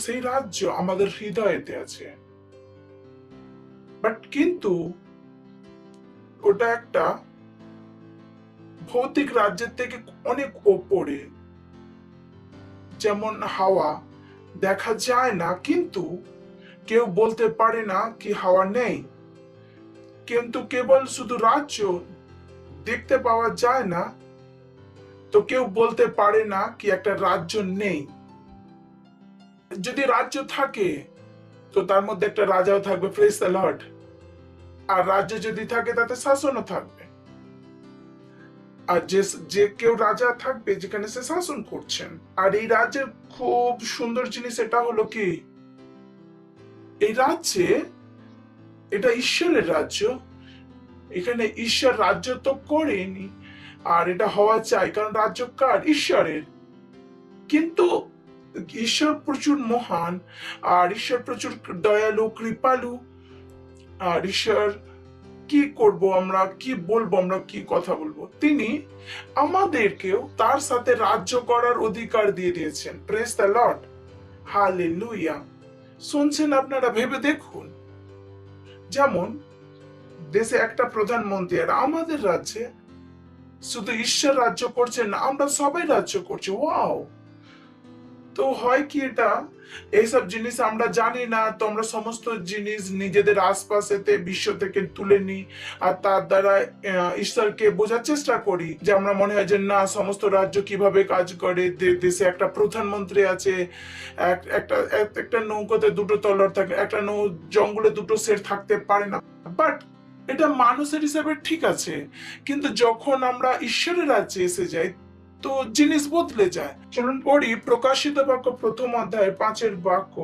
সেই রাজ্য আমাদের হৃদয়েতে আছে। বাট কিন্তু ওটা একটা ভৌতিক রাজ্যের থেকে অনেক ওপরে। যেমন হাওয়া দেখা যায় না, কিন্তু কেউ বলতে পারে না কি হাওয়া নেই। কিন্তু কেবল শুধু রাজ্য দেখতে পাওয়া যায় না, তো কেউ বলতে পারে না কি একটা রাজ্য নেই। যদি রাজ্য থাকে তো তার মধ্যে একটা রাজাও থাকবে, প্রেজ দ্য লর্ড। আর রাজ্য যদি থাকে তাতে শাসনও থাকবে, আর যে কেউ রাজা থাকবে যেখানে সে শাসন করছেন। আর এই রাজ্যের খুব সুন্দর জিনিস এটা হলো কি, এই রাজ্যে এটা ঈশ্বরের রাজ্য। এখানে ঈশ্বর রাজ্য তো করেনি, আর এটা হওয়া চাই, কারণ রাজ্য কার? ঈশ্বরের। কিন্তু ঈশ্বর প্রচুর মহান, আর ঈশ্বর প্রচুর দয়ালু, কৃপালু। আর ঈশ্বর কি করব আমরা, কি বলবো, আমরা কি কথা বলবো, তিনি আমাদেরকেও তার সাথে রাজ্য করার অধিকার দিয়ে দিয়েছেন। Praise the Lord, hallelujah. শুনছেন আপনারা? ভেবে দেখুন, যেমন দেশে একটা প্রধানমন্ত্রী, আর আমাদের রাজ্যে শুধু ঈশ্বর রাজ্য করছেন না, আমরা সবাই রাজ্য করছি। ওয়াও! তো হয় কি, এটা এইসব জিনিস আমরা জানি না, তো আমরা সমস্ত জিনিস নিজেদের আশপাশেতে বিশ্ব থেকে তুলে নিই, আর তার দ্বারা ঈশ্বরকে বোঝার চেষ্টা করি। যে আমরা মনে হয় যে না, সমস্ত রাজ্য কিভাবে কাজ করে, দেশে একটা প্রধানমন্ত্রী আছে, একটা নৌকাতে দুটো তলোয়ার থাকে, একটা জঙ্গলে দুটো শের থাকতে পারে না। বাট এটা মানুষের হিসাবে ঠিক আছে, কিন্তু যখন আমরা ঈশ্বরের রাজ্যে এসে যাই তো জিনিস বদলে যায়। চলুন পড়ি প্রকাশিত বাক্য 1 অধ্যায় 5 বাক্য,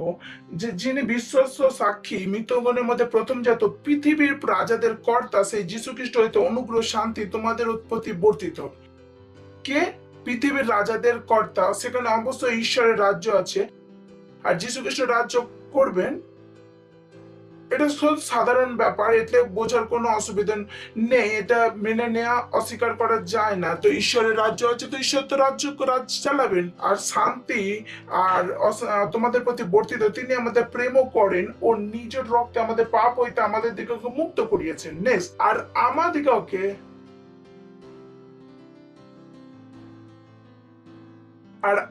যে যিনি বিশ্বস্ত সাক্ষী, মৃতগণের মধ্যে প্রথমজাত, পৃথিবীর রাজাদের কর্তা, সেই যীশু খ্রিস্ট হইতে অনুগ্রহ শান্তি তোমাদের উৎপত্তি বর্তিত। কে? পৃথিবীর রাজাদের কর্তা। সেখানে অবশ্যই ঈশ্বরের রাজ্য আছে, আর যীশু খ্রিস্ট রাজ্য করবেন। এটা সাধারণ ব্যাপার, এতে বোঝার কোনো অসুবিধা নেই, এটা মেনে নেওয়া, অস্বীকার করা যায় না। তো ঈশ্বরের রাজ্য আছে, তো ঈশ্বর তো রাজ্য চালাবেন। আর শান্তি আর তোমাদের প্রতি বর্তিত, তিনি আমাদের প্রেমও করেন, ও নিজের রক্তে আমাদের পাপ হইতে আমাদের দিকে মুক্ত করিয়েছেন। নেক্সট, আর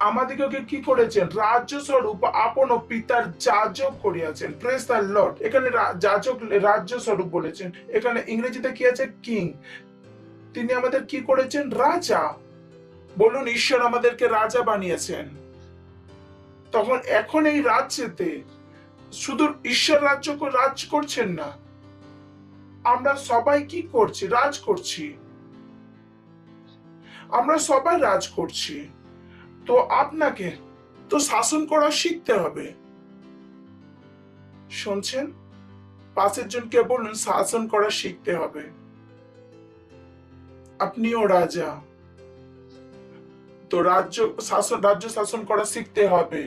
আমাদিগকে কি করেছেন? রাজ্য স্বরূপ আপন ও পিতার যাজক করিয়াছেন। Praise the Lord. এখানে যাজক রাজ্য স্বরূপ বলেছেন, এখানে ইংরেজিতে কি আছে? কিং। তিনি আমাদের কি করেছেন? রাজা। বলুন, ঈশ্বর আমাদেরকে রাজা বানিয়েছেন। তখন এখন এই রাজ্যেতে শুধু ঈশ্বর রাজ করছেন না, আমরা সবাই কি করছি? রাজ করছি। আমরা সবাই রাজ করছি। তো আপনাকে তো শাসন করা শিখতে হবে। শুনছেন? পাশের জনকে বলুন, শাসন করা শিখতে হবে। আপনিও রাজা, তো রাজ্য শাসন করা শিখতে হবে।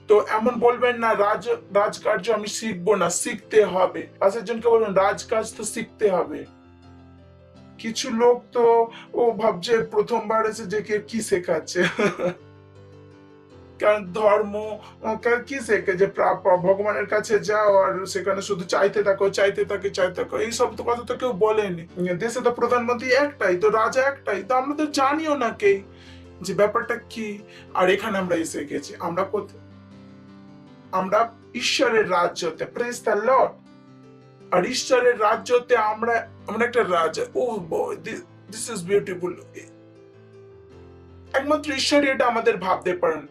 তো এমন বলবেন না রাজকার্য আমি শিখবো না, শিখতে হবে। পাশের জনকে বলুন, রাজকাজ তো শিখতে হবে। কিছু লোক তো ও ভাবছে প্রথমবার এসে যে কি শেখাচ্ছে, কারণ ধর্ম কি শেখে যে ভগবানের কাছে যাও আর সেখানে শুধু চাইতে থাকো, এই সব তো কথা তো কেউ বলেনি। দেশে তো প্রধানমন্ত্রী একটাই, তো রাজা একটাই, তো আমরা তো জানিও না কে যে ব্যাপারটা কি। আর এখানে আমরা এসে গেছি, আমরা ঈশ্বরের রাজ্যতে। Praise the Lord. আর ঈশ্বরের রাজ্যতে আমরা একটা রাজা। ও দিস ইজ বিউটিফুল। একমাত্র ঈশ্বরই এটা আমাদের ভাবতে পারেন।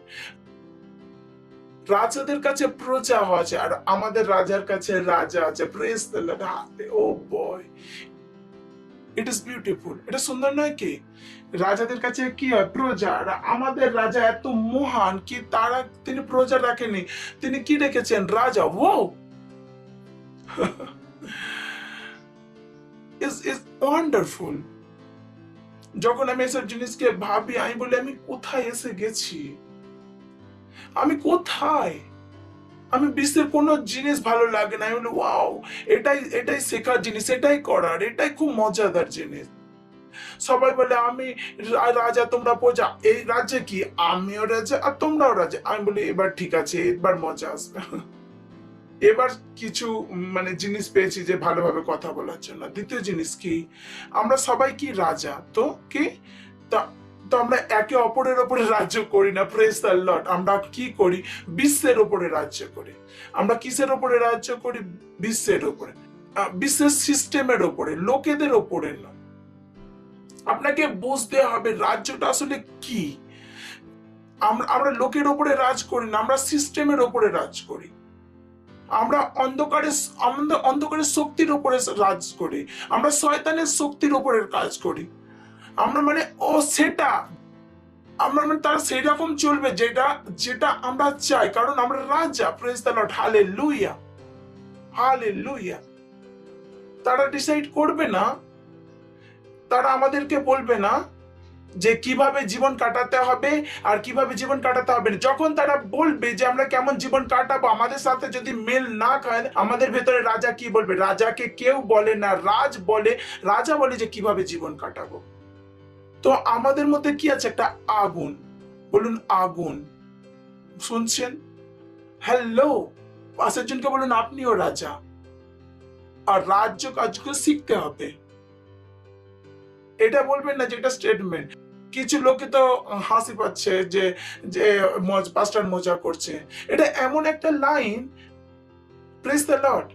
রাজাদের কাছে প্রজা আছে আর আমাদের রাজার কাছে রাজা আছে। Praise the Lord. Oh boy, it is beautiful. এটা সুন্দর নয় কি? রাজাদের কাছে কি হয়? প্রজা। আর আমাদের রাজা এত মহান কি তিনি প্রজা রাখেনি, তিনি কি রেখেছেন? রাজা। ও is wonderful। যখন আমি এসব জিনিসকে ভাবি আমি বলি আমি কোথায় এসে গেছি, আমি কোথায়। আমি বিশ্বের কোনো জিনিস ভালো লাগে না, আমি বলি ওয়াও, এটাই শেখার জিনিস, এটাই করার, এটাই খুব মজাদার জিনিস। সবাই বলে আমি রাজা তোমরা প্রজা, এই রাজ্যে কি আমিও রাজা আর তোমরাও রাজা। আমি বলি এবার ঠিক আছে, এবার মজা আসবে। এবার কিছু জিনিস পেয়েছি যে ভালোভাবে কথা বলার জন্য। দ্বিতীয় জিনিস কি, আমরা সবাই কি রাজা, তো কি তো আমরা একে অপরের উপরে রাজ্য করি না। Praise the Lord. আমরা কি করি? বিশ্বের উপরে রাজ্য করি। আমরা কিসের উপরে রাজ্য করি? বিশ্বের উপরে, বিশ্বের সিস্টেমের উপরে, লোকেদের উপরে না। আপনাকে বুঝতে হবে রাজ্যটা আসলে কি। আমরা লোকের উপরে রাজ করি না, আমরা সিস্টেমের উপরে রাজ করি। আমরা অন্ধকারের শক্তির উপরে রাজ করি, আমরা শয়তানের শক্তির উপরে কাজ করি। আমরা সেটা আমরা তার সেই রকম চলবে যেটা আমরা চাই, কারণ আমরা রাজা। Praise the Lord. Hallelujah, hallelujah. তারা ডিসাইড করবে না, তারা আমাদেরকে বলবে না যে কিভাবে জীবন কাটাতে হবে আর কিভাবে জীবন কাটাতে হবে না। যখন তারা বলবে যে আমরা কেমন জীবন কাটাবো, আমাদের সাথে যদি মেল না খায়, আমাদের ভেতরে রাজা কি বলবে? রাজাকে কেউ বলে না, রাজা বলে যে কিভাবে জীবন কাটাবো। তো আমাদের মধ্যে কি আছে? একটা আগুন। বলুন আগুন। শুনছেন? হ্যালো, পাশের জনকে বলুন আপনিও রাজা। আর রাজ্য কাজকে শিখতে হবে। এটা বলবেন না যে এটা স্টেটমেন্ট। কিছু লোকে তো হাসি পাচ্ছে যে পাস্টার মজা করছে। এটা এমন একটা লাইন, প্রেজ দ্য লর্ড।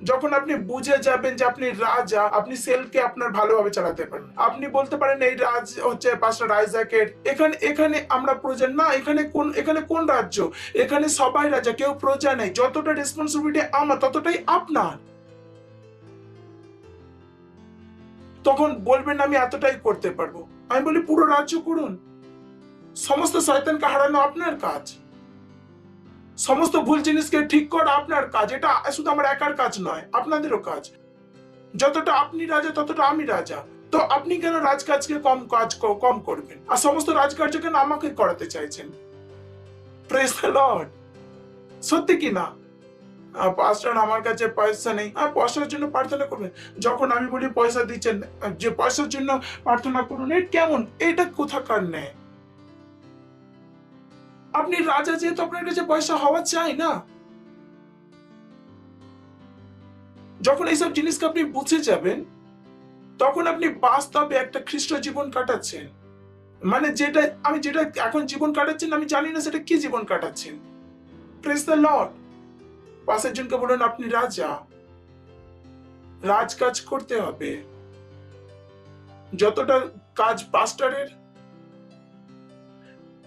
যখন আপনি বুঝে যাবেন যে আপনি রাজা, আপনি সেলকে আপনার ভালোভাবে চালাতে পারেন। আপনি বলতে পারেন এই রাজ হচ্ছে পাস্টার আইজাকের, এখানে আমরা প্রজা না। এখানে কোন রাজ্য? এখানে সবাই রাজা, কেউ প্রজা নেই। যতটা রেসপন্সিবিলিটি আমার, ততটাই আপনার। তখন বলবেন আমি এতটাই করতে পারবো। আমি বলি পুরো রাজ্য করুন। সমস্ত শয়তানকে হারানো আপনার কাজ, সমস্ত ভুল জিনিসকে ঠিক করা আপনার কাজ। এটা শুধু আমার একার কাজ নয়, আপনাদেরও কাজ। যতটা আপনি রাজা ততটা আমি রাজা। তো আপনি কেন রাজকাজকে কম করবেন আর সমস্ত রাজকার্য কেন আমাকে করাতে চাইছেন? Praise the Lord. সত্যি কি না? পাস্টার আমার কাছে পয়সা নেই, পয়সার জন্য প্রার্থনা করবেন। যখন আমি বলি পয়সা দিচ্ছেন, যে পয়সার জন্য প্রার্থনা করুন, কেমন? এটা কোথাকার নেই। আপনি রাজা, যেহেতু আপনার কাছে পয়সা হওয়া চাই না। যখন এইসব জিনিসকে আপনি বুঝে যাবেন, তখন আপনি বাস্তবে একটা খ্রিস্ট জীবন কাটাচ্ছেন। যেটা এখন জীবন কাটাচ্ছেন, আমি জানি না সেটা কি জীবন কাটাচ্ছেন। Praise the Lord. পাশের জনকে বলুন আপনি রাজা। রাজকাজ করতে হবে। যতটা কাজ পাস্টারের,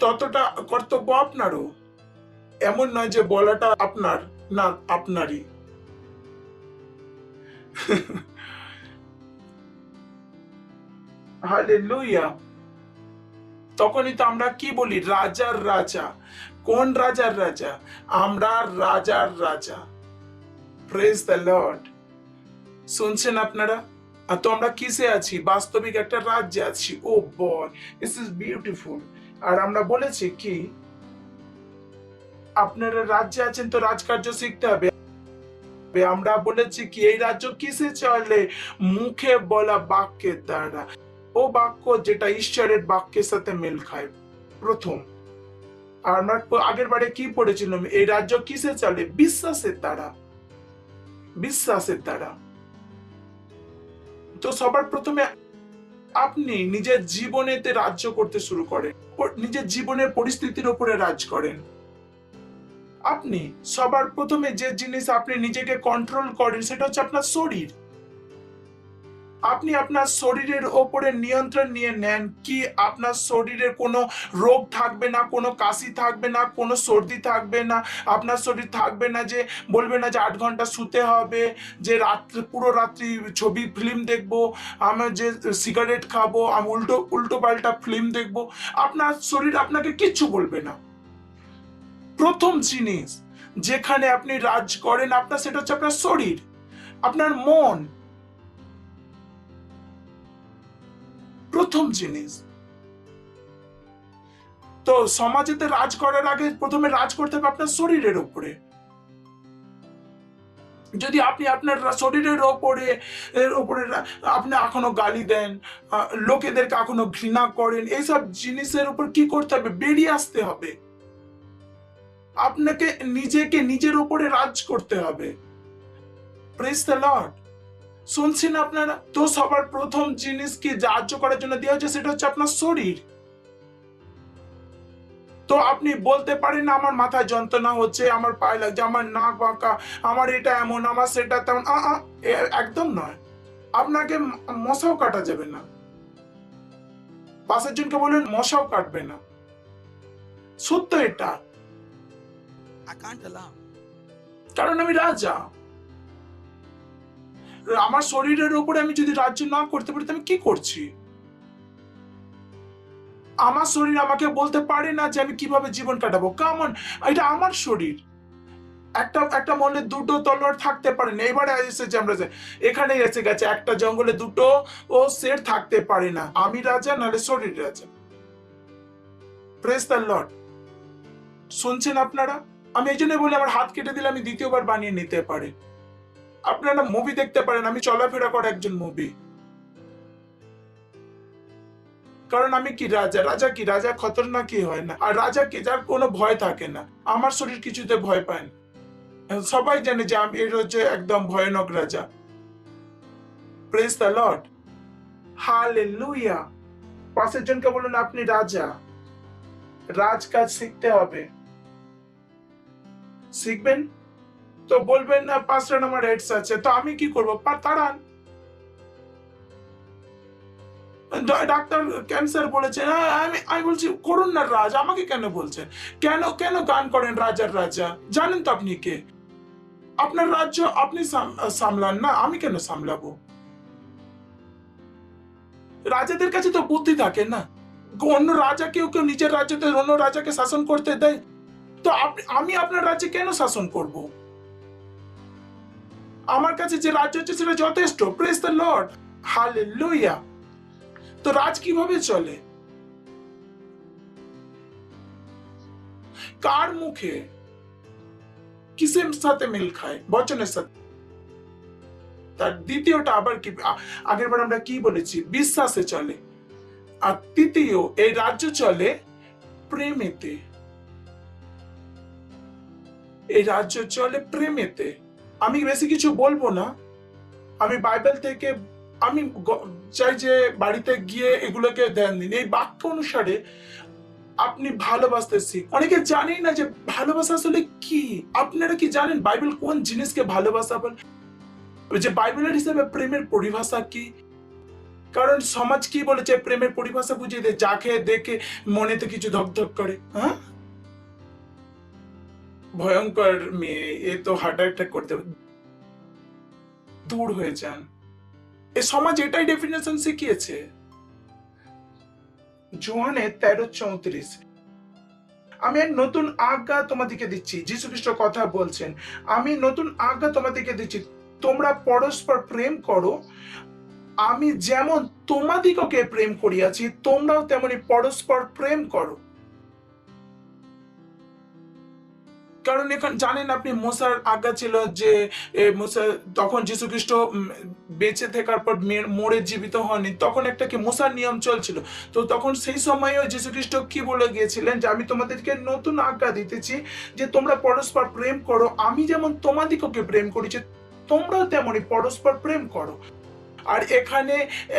ততটা কর্তব্য আপনারও। এমন নয় যে বলাটা আপনার না, আপনারই। হালেলুয়া। তখনই তো আমরা কি বলি? রাজার রাজা। কোন রাজার রাজা? আমরা রাজার রাজা। Praise the Lord. শুনছেন আপনারা? আর তো আমরা কিসে আছি? বাস্তবিক একটা রাজ্যে আছি। ও বয়, দিস ইজ বিউটিফুল। আর আমরা বলেছি কি, আপনারা রাজ্যে আছেন তো রাজকার্য শিখতে হবে। আমরা বলেছি কি, এই রাজ্য কিসে চলে? মুখে বলা বাক্যের দ্বারা। ও বাক্য যেটা ঈশ্বরের বাক্যের সাথে মেল খায়, প্রথম। আর আমরা আগের বারে কি পড়েছিলাম? এই রাজ্য কিসে চলে? বিশ্বাসের দ্বারা। বিশ্বাসের দ্বারা। তো সবার প্রথমে আপনি নিজের জীবনেতে রাজ্য করতে শুরু করেন, নিজের জীবনের পরিস্থিতির উপরে রাজ করেন। আপনি সবার প্রথমে যে জিনিস আপনি নিজেকে কন্ট্রোল করেন, সেটা হচ্ছে আপনার শরীর। আপনি আপনার শরীরের ওপরে নিয়ন্ত্রণ নিয়ে নেন কি আপনার শরীরের কোনো রোগ থাকবে না, কোনো কাশি থাকবে না, কোনো সর্দি থাকবে না। আপনার শরীর থাকবে না যে বলবে না যে 8 ঘন্টা শুতে হবে, যে রাত্রে পুরো রাত্রি ছবি ফিল্ম দেখবো, আমি যে সিগারেট খাবো, আমি উল্টো উল্টো পাল্টা ফিল্ম দেখবো। আপনার শরীর আপনাকে কিচ্ছু বলবে না। প্রথম জিনিস যেখানে আপনি রাজ করেন আপনার, সেটা হচ্ছে আপনার শরীর, আপনার মন। প্রথম জিনিস তো সমাজেতে রাজ করার আগে প্রথমে রাজ করতে হবে আপনার শরীরের উপরে। যদি আপনি আপনার শরীরের ওপরে আপনি এখনো গালি দেন, লোকেদেরকে এখনো ঘৃণা করেন, এইসব জিনিসের উপর কি করতে হবে? বেরিয়ে আসতে হবে। আপনাকে নিজেকে নিজের উপরে রাজ করতে হবে। Praise the Lord. শুনছেন আপনারা? তো সবার প্রথম জিনিস কি রাজ্য করার জন্য দেওয়া হয়েছে, সেটা হচ্ছে আপনার শরীর। তো আপনি বলতে পারেন না আমার মাথায় যন্ত্রণা হচ্ছে, আমার পায়ে লাগছে, আমার নাক বাঁকা, আমার এটা এমন, আমার সেটা তেমন। একদম নয়। আপনাকে মশাও কাটা যাবে না। পাশের জনকে বলেন মশাও কাটবে না। সত্য এটা। I can't allow. কারণ আমি রাজা। আমার শরীরের উপরে আমি যদি রাজ্য না করতে পারি, আমি কি করছি? আমার শরীর আমাকে বলতে পারে না যে আমি কিভাবে জীবন কাটাবো। কেমন? এটা আমার শরীর। একটা মলে দুটো তলোয়ার থাকতে পারে না। এবারে এসেছে আমরা এখানে এসে গেছে, একটা জঙ্গলে দুটো ও শের থাকতে পারে না। আমি রাজা, নাহলে শরীর রাজা। Praise the Lord. শুনছেন আপনারা? আমি এই জন্য বলি আমার হাত কেটে দিলে আমি দ্বিতীয়বার বানিয়ে নিতে পারি। আপনারা মুভি দেখতে পারেন, আমি চলাফেরা করা একজন মুভি। কারণ আমি কি রাজা। রাজা কি? রাজা খতরনাক কি হয় না। আর রাজা কি? যার কোনো ভয় থাকে না। আমার শরীর কিছুতে ভয় পায় না। সবাই জানে যে আমি এর হচ্ছে একদম ভয়ানক রাজা। Praise the Lord. হালেলুয়া। পাশের জনকে বলুন আপনি রাজা। রাজকাজ শিখতে হবে। শিখবেন তো বলবেন না পাঁচটা আমার হেডস আছে, তো আমি কি করবো? তাড়ান। ডাক্তার ক্যান্সার বলেছে, আমি বলছি করুন না রাজ। আমাকে কেন বলছেন? কেন কেন গান করেন রাজার রাজা? জানেন তো আপনি কে? আপনার রাজ্য আপনি সামলান না, আমি কেন সামলাবো? রাজাদের কাছে তো বুদ্ধি থাকে না। অন্য রাজা কেউ নিজের রাজ্যতে অন্য রাজাকে শাসন করতে দেয়, তো আমি আপনার রাজ্যে কেন শাসন করব? আমার কাছে যে রাজ্য হচ্ছে সেটা যথেষ্ট। Praise the Lord. হালেলুয়া। তো রাজ কিভাবে চলে? কার মুখে? কিসের সাথে মিল খায়? বচনের সাথে। তার দ্বিতীয়টা আবার কি? আগের বার আমরা কি বলেছি? বিশ্বাসে চলে। আর তৃতীয়, এই রাজ্য চলে প্রেমেতে। এই রাজ্য চলে প্রেমেতে। আমি বেশি কিছু বলবো না। আমি বাইবেল থেকে আমি চাই যে বাড়িতে গিয়ে এগুলোকে ধ্যান দিন। এই বাক্য অনুসারে আপনি ভালোবাসতে শিখ। অনেকে জানেই না যে ভালোবাসা আসলে কি। আপনারা কি জানেন বাইবেল কোন জিনিসকে ভালোবাসা বলে? যে বাইবেলের হিসেবে প্রেমের পরিভাষা কি? কারণ সমাজ কি বলেছে প্রেমের পরিভাষা বুঝিয়ে দেয়, যাকে দেখে মনেতে কিছু ধকধক করে। হ্যাঁ, ভয়ঙ্কর মেয়ে, এ তো হার্ট অ্যাটাক করতে। দূর হয়ে যান। এই সমাজ এটাই ডেফিনেশন শিখিয়েছে। যোহানে 13:34। আমি এক নতুন আজ্ঞা তোমাদেরকে দিচ্ছি। যীশু খ্রিস্ট কথা বলছেন। আমি নতুন আজ্ঞা তোমাদেরকে দিচ্ছি, তোমরা পরস্পর প্রেম করো। আমি যেমন তোমাদিগকে প্রেম করিয়াছি, তোমরাও তেমনি পরস্পর প্রেম করো। কারণ এখন জানেন আপনি মোসার আজ্ঞা ছিল যে মোসা তখন যীশু খ্রিস্ট বেঁচে থাকার পর মরে জীবিত হননি, তখন একটা কি মোসার নিয়ম চলছিল। তো তখন সেই সময়েও যীশু খ্রিস্ট কি বলে গিয়েছিলেন যে আমি তোমাদেরকে নতুন আজ্ঞা দিতেছি যে তোমরা পরস্পর প্রেম করো। আমি যেমন তোমাদিগকে প্রেম করেছি, তোমরাও তেমনি পরস্পর প্রেম করো। আর এখানে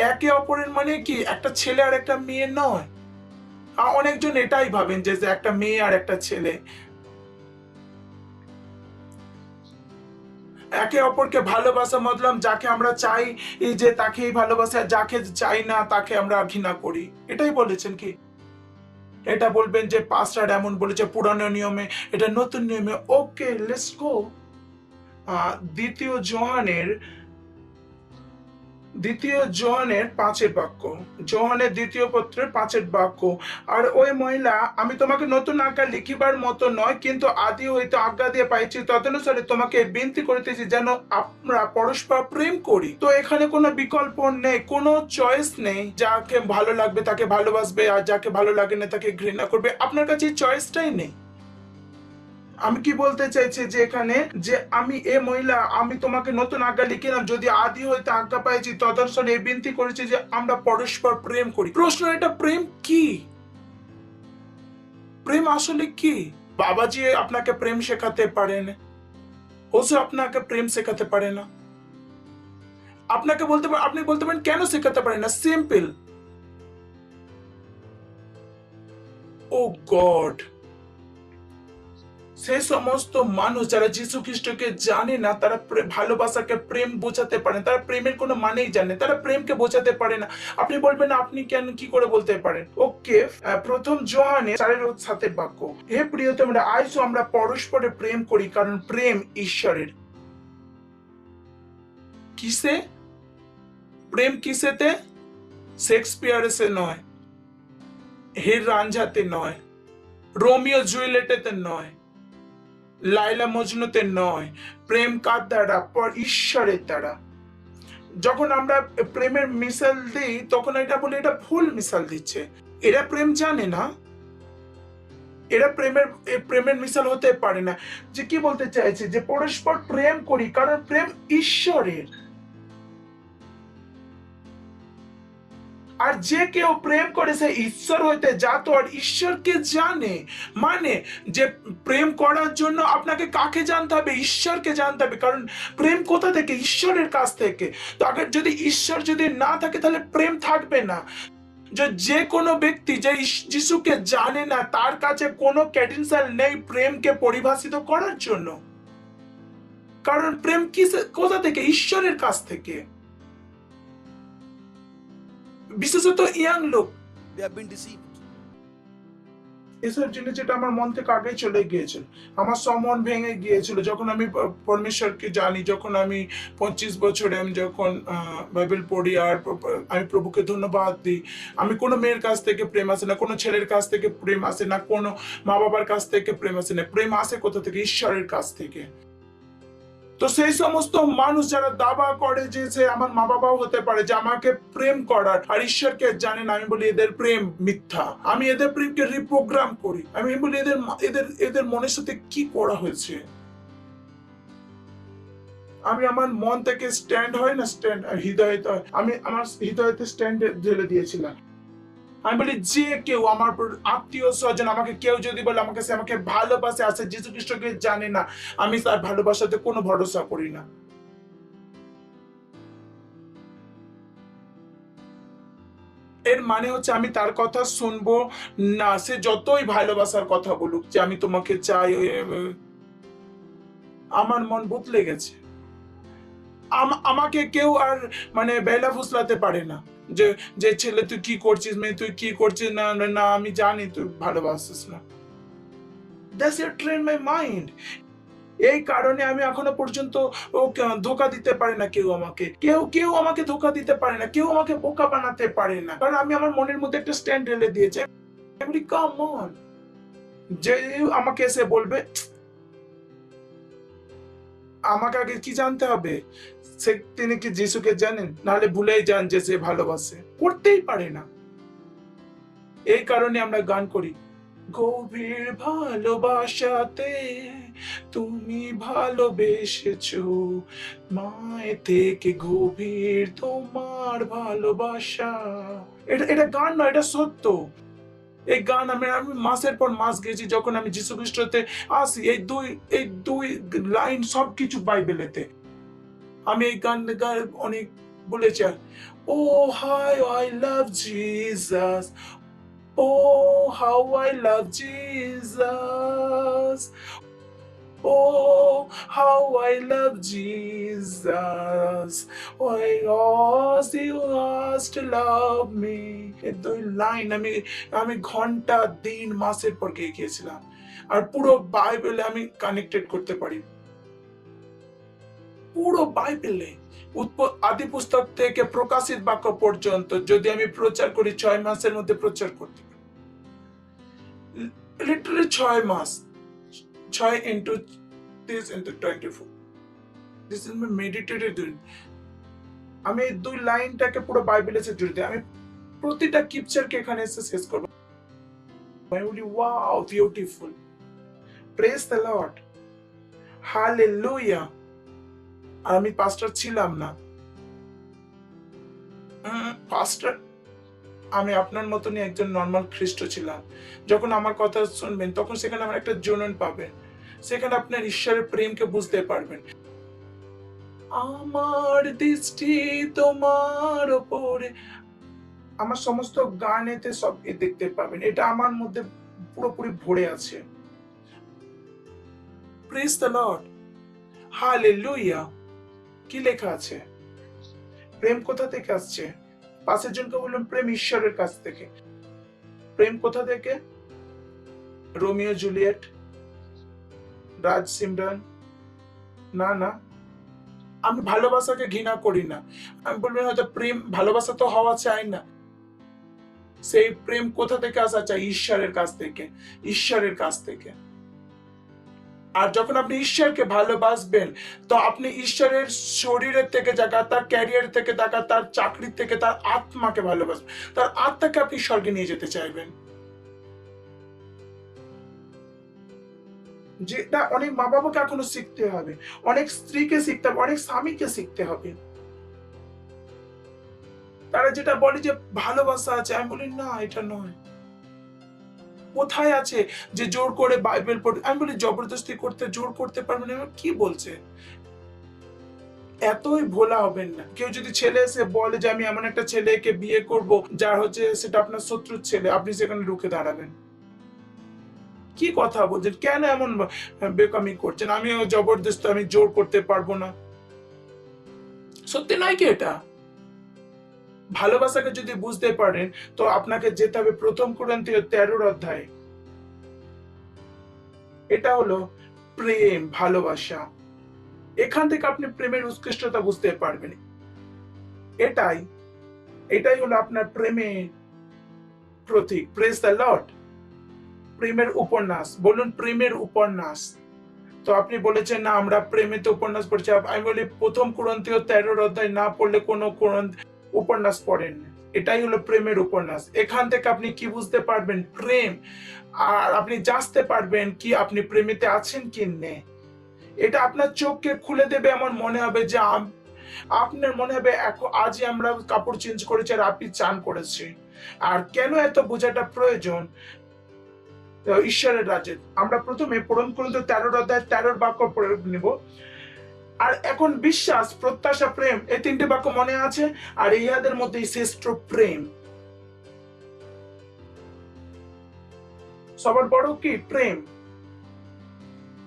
একে অপরের মানে কি একটা ছেলে আর একটা মেয়ে নয়। অনেকজন এটাই ভাবেন যে একটা মেয়ে আর একটা ছেলে। একে অপরকে ভালোবাসা মতলব যাকে আমরা চাই এই যে তাকেই ভালোবাসি, আর যাকে চাই না তাকে আমরা ঘৃণা করি, এটাই বলেছেন কি? এটা বলবেন যে পাস্টার এমন বলেছে পুরানো নিয়মে, এটা নতুন নিয়মে। ওকে, লেটস গো। দ্বিতীয় যোহানের 5-এর বাক্য, যোহানের দ্বিতীয় পত্রের 5-এর বাক্য। আর ওই মহিলা, আমি তোমাকে নতুন আজ্ঞা লিখিবার মতো নয়, কিন্তু আদি হইতে আজ্ঞা দিয়ে পাইছি, তদনুসারে তোমাকে বিনতি করিতেছি যেন আমরা পরস্পর প্রেম করি। তো এখানে কোনো বিকল্প নেই, কোনো চয়েস নেই। যাকে ভালো লাগবে তাকে ভালোবাসবে, আর যাকে ভালো লাগে না তাকে ঘৃণা করবে। আপনার কাছে চয়েসটাই নেই। আমি কি বলতে চাইছি যে এখানে যে আমি এ মহিলা, আমি তোমাকে নতুন আজ্ঞা লিখিলাম, যদি আদি হইতে আজ্ঞা পাইছি তদনুসারে এই বিনতি করেছি যে আমরা পরস্পর প্রেম করি। প্রশ্ন, এটা প্রেম কি? প্রেম আসলে কি? বাবাজি আপনাকে প্রেম শেখাতে পারেন, ওসে আপনাকে প্রেম শেখাতে পারে না। আপনাকে আপনি বলতে পারেন কেন শেখাতে পারেন না? সিম্পল। ও গড, সেই সমস্ত মানুষ যারা যীশু খ্রিস্টকে জানে না, তারা ভালোবাসাকে প্রেম বোঝাতে পারেন, তারা প্রেমের কোনো মানেই জানে, তারা প্রেমকে বোঝাতে পারে না। আপনি বলবেন আপনি কেন, কি করে বলতে পারেন? ওকে, প্রথম যোহানে 4-7 বাক্য, হে প্রিয়তমরা, আইসো আমরা পরস্পরে প্রেম করি, কারণ প্রেম ঈশ্বরের। কিসে প্রেম? কিসেতে? শেক্সপিয়ারে নয়, হির রাঞ্ঝাতে নয়, রোমিও জুয়েলেটেতে নয়, লাইলা মজনুতে নয়। প্রেম কার দ্বারা? ঈশ্বরের দ্বারা। যখন আমরা প্রেমের মিসাল দিই তখন এটা বলে এটা ভুল মিসাল দিচ্ছে। এরা প্রেম জানে না, এরা প্রেমের মিসাল হতে পারে না। যে কি বলতে চাইছে যে পরস্পর প্রেম করি, কারণ প্রেম ঈশ্বরের। আর যে কেউ প্রেম করে সে ঈশ্বর হইতে জাত আর ঈশ্বরকে জানে। মানে যে প্রেম করার জন্য আপনাকে কাকে জানতে হবে? ঈশ্বরকে জানতে হবে। কারণ প্রেম কোথা থেকে? ঈশ্বরের কাছ থেকে। তো আগে যদি ঈশ্বর যদি না থাকে তাহলে প্রেম থাকবে না। যে কোনো ব্যক্তি যে যিশুকে জানে না, তার কাছে কোনো ক্রেডেনশিয়াল নেই প্রেমকে পরিভাষিত করার জন্য। কারণ প্রেম কোথা থেকে? ঈশ্বরের কাছ থেকে। বিশেষত ইয়াং লোক, They have been deceived. এসব জিনিস যেটা আমার মন থেকে আগে চলে গিয়েছিল, আমার সমন ভেঙে গিয়েছিল যখন আমি পরমেশ্বরকে জানি, যখন আমি 25 বছরে আমি যখন বাইবেল পড়ি আর আমি প্রভুকে ধন্যবাদ দিই। আমি কোনো মেয়ের কাছ থেকে প্রেম আসে না, কোনো ছেলের কাছ থেকে প্রেম আসে না, কোনো মা বাবার কাছ থেকে প্রেম আসে না। প্রেম আসে কোথা থেকে? ঈশ্বরের কাছ থেকে। তো সেই সমস্ত মানুষ যারা দাবা করে যে সে আমার মা বাবাও হতে পারে, যে আমাকে প্রেম করার, আর ঈশ্বরকে জানে না, আমি বলি এদের প্রেম মিথ্যা। আমি এদের প্রেমকে রিপ্রোগ্রাম করি। আমি বলি এদের মনের সাথে কি করা হয়েছে। আমি আমার মন থেকে স্ট্যান্ড হয় না, স্ট্যান্ড হৃদয়তে, আমি আমার হৃদয়তে স্ট্যান্ড ঢেলে দিয়েছিলাম। আমি বলি যে কেউ আমার আত্মীয় স্বজন আমাকে কেউ যদি বলে আমাকে সে আমাকে ভালোবাসে, আছে যীশু খ্রিস্টকে জানে না, আমি তার ভালোবাসাতে কোনো ভরসা করি না। এর মানে হচ্ছে আমি তার কথা শুনবো না, সে যতই ভালোবাসার কথা বলুক, যে আমি তোমাকে চাই। আমার মন বদলে গেছে। আমাকে কেউ আর মানে বেলা ফুসলাতে পারে না যে যে ছেলে তুই কি করছিস, মেয়ে তুই কি করছিস, না না আমি জানি তুই ভালোবাসিস না। That's it train my mind. এই কারণে আমি এখনো পর্যন্ত ধোকা দিতে পারে না কেউ আমাকে ধোকা দিতে পারে না, কেউ আমাকে বোকা বানাতে পারে না, কারণ আমি আমার মনের মধ্যে একটা স্ট্যান্ড ঢেলে দিয়েছি। কাম অন, যে আমাকে এসে বলবে, আমাকে আগে কি জানতে হবে? তিনি কি যিশুকে জানেন? নাহলে ভুলেই যান যে সে ভালোবাসে। করতেই পারে না। এই কারণে আমরা গান করি, গভীর ভালোবাসাতে তুমি ভালোবেসেছো, মায়ের থেকে গভীর তোমার ভালোবাসা। এটা গান নয়, এটা সত্য। এই গান আমি মাসের পর মাস গেছি যখন আমি যীশু খ্রিস্টতে আসি। এই দুই লাইন সবকিছু বাইবেলেতে। আমি এই গান অনেক বলেছি। Oh how I love Jesus, oh how I love Jesus, oh Oh, how I love Jesus. Why was he lost to love me? এই দুই লাইন আমি আমি ঘন্টা দিন মাসের পর গেয়ে গিয়েছিলাম, আর পুরো বাইবেলে আমি কানেক্টেড করতে পারি। পুরো বাইবেলে আদি পুস্তক থেকে প্রকাশিত বাক্য পর্যন্ত যদি আমি প্রচার করি 6 মাসের মধ্যে প্রচার করতে পারি। লিটারালি 6 মাস, 6 into this into 24, this is my meditated দিন। আমি এই দুই লাইনটাকে পুরো বাইবেলে এসে জুড়ে দিই, আমি প্রতিটা কিপচারকে এখানে এসে শেষ করবো। I will be, wow, beautiful. Praise the Lord. Hallelujah. আমি পাস্টার ছিলাম না, পাস্টার আমি আপনার মতনই একজন নর্মাল খ্রিস্ট ছিলাম। যখন আমার কথা শুনবেন তখন সেখানে আমার একটা জনন পাবেন, সেখানে আপনার ঈশ্বরের প্রেমকে বুঝতে পারবেন। আমার দৃষ্টি তোমার উপরে, আমার সমস্ত গানেতে সব দেখতে পাবেন, এটা আমার মধ্যে পুরোপুরি ভরে আছে। Praise the Lord, hallelujah. কি লেখা আছে? প্রেম কোথা থেকে আসছে? পাশের জনকে বললাম প্রেম ঈশ্বরের কাছ থেকে। প্রেম কোথা থেকে? রোমিও জুলিয়েট, রাজ সিমরান? না না, আমি ভালোবাসাকে ঘৃণা করি না। আমি বলবেন হয়তো প্রেম ভালোবাসা তো হওয়া চাই না, সেই প্রেম কোথা থেকে আসা চাই? ঈশ্বরের কাছ থেকে, ঈশ্বরের কাছ থেকে। আর যখন আপনি ঈশ্বরকে ভালোবাসবেন তো আপনি ঈশ্বরের শরীরের থেকে দেখা, তার ক্যারিয়ার থেকে দেখা, তার চাকরির থেকে, তার আত্মাকে ভালোবাসবেন, তার আত্মাকে আপনি স্বর্গে নিয়ে যেতে চাইবেন। যেটা অনেক মা বাবাকে এখনো শিখতে হবে, অনেক স্ত্রীকে শিখতে হবে, অনেক স্বামীকে শিখতে হবে। তারা যেটা বলে যে ভালোবাসা আছে, আমি বলি না, এটা নয়। কোথায় আছে যে জোর করে বাইবেল পড়ে? আমি বলি জবরদস্তি করতে, জোর করতে পারবেন? কি বলছে? এতই ভোলা হবেন না। কেউ যদি ছেলে এসে বলে যে আমি এমন একটা ছেলেকে বিয়ে করব যা হচ্ছে সেটা আপনার শত্রুর ছেলে, আপনি সেখানে রুখে দাঁড়াবেন? কি কথা বলছেন? কেন এমন বেকামি করছেন? আমিও জবরদস্ত, আমি জোর করতে পারবো না। সত্যি নয় কি এটা? ভালোবাসাকে যদি বুঝতে পারেন তো আপনাকে যেতে হবে 1 কোরিন্থীয় 13 অধ্যায়। এটা হলো প্রেম, ভালোবাসা। এখান থেকে আপনি প্রেমের উৎকৃষ্টতা বুঝতে পারবেন। এটাই হলো আপনার প্রেমের প্রতীক। Praise the Lord. প্রেমের উপন্যাস, বলুন প্রেমের উপন্যাস। তো আপনি বলেছেন না আমরা প্রেমেতে উপন্যাস পড়ছি, আমি বলি 1 কোরিন্থীয় 13 অধ্যায় না পড়লে কোনো উপন্যাস পড়েন। এটাই হলো প্রেমের উপন্যাস। এখান থেকে আপনি কি বুঝতে পারবেন? প্রেম। আর আপনি জানতে পারবেন কি আপনি প্রেমেতে আছেন কি নেই। এটা আপনার চোখকে খুলে দেবে। আমার মনে হবে যে আপনার মনে হবে এখন আজই আমরা কাপড় চেঞ্জ করেছি আর আপনি চান করেছি। আর কেন এত বোঝাটা প্রয়োজন? ঈশ্বরের রাজ্যে আমরা প্রথমে 1 কোরিন্থীয় 13 অধ্যায় 13 বাক্য পড়ে নিব। আর এখন বিশ্বাস, প্রত্যাশা, প্রেম, এই 3টে বাক্য মনে আছে। আর ইহাদের মধ্যে শ্রেষ্ঠ প্রেম। সবার বড় কি? প্রেম।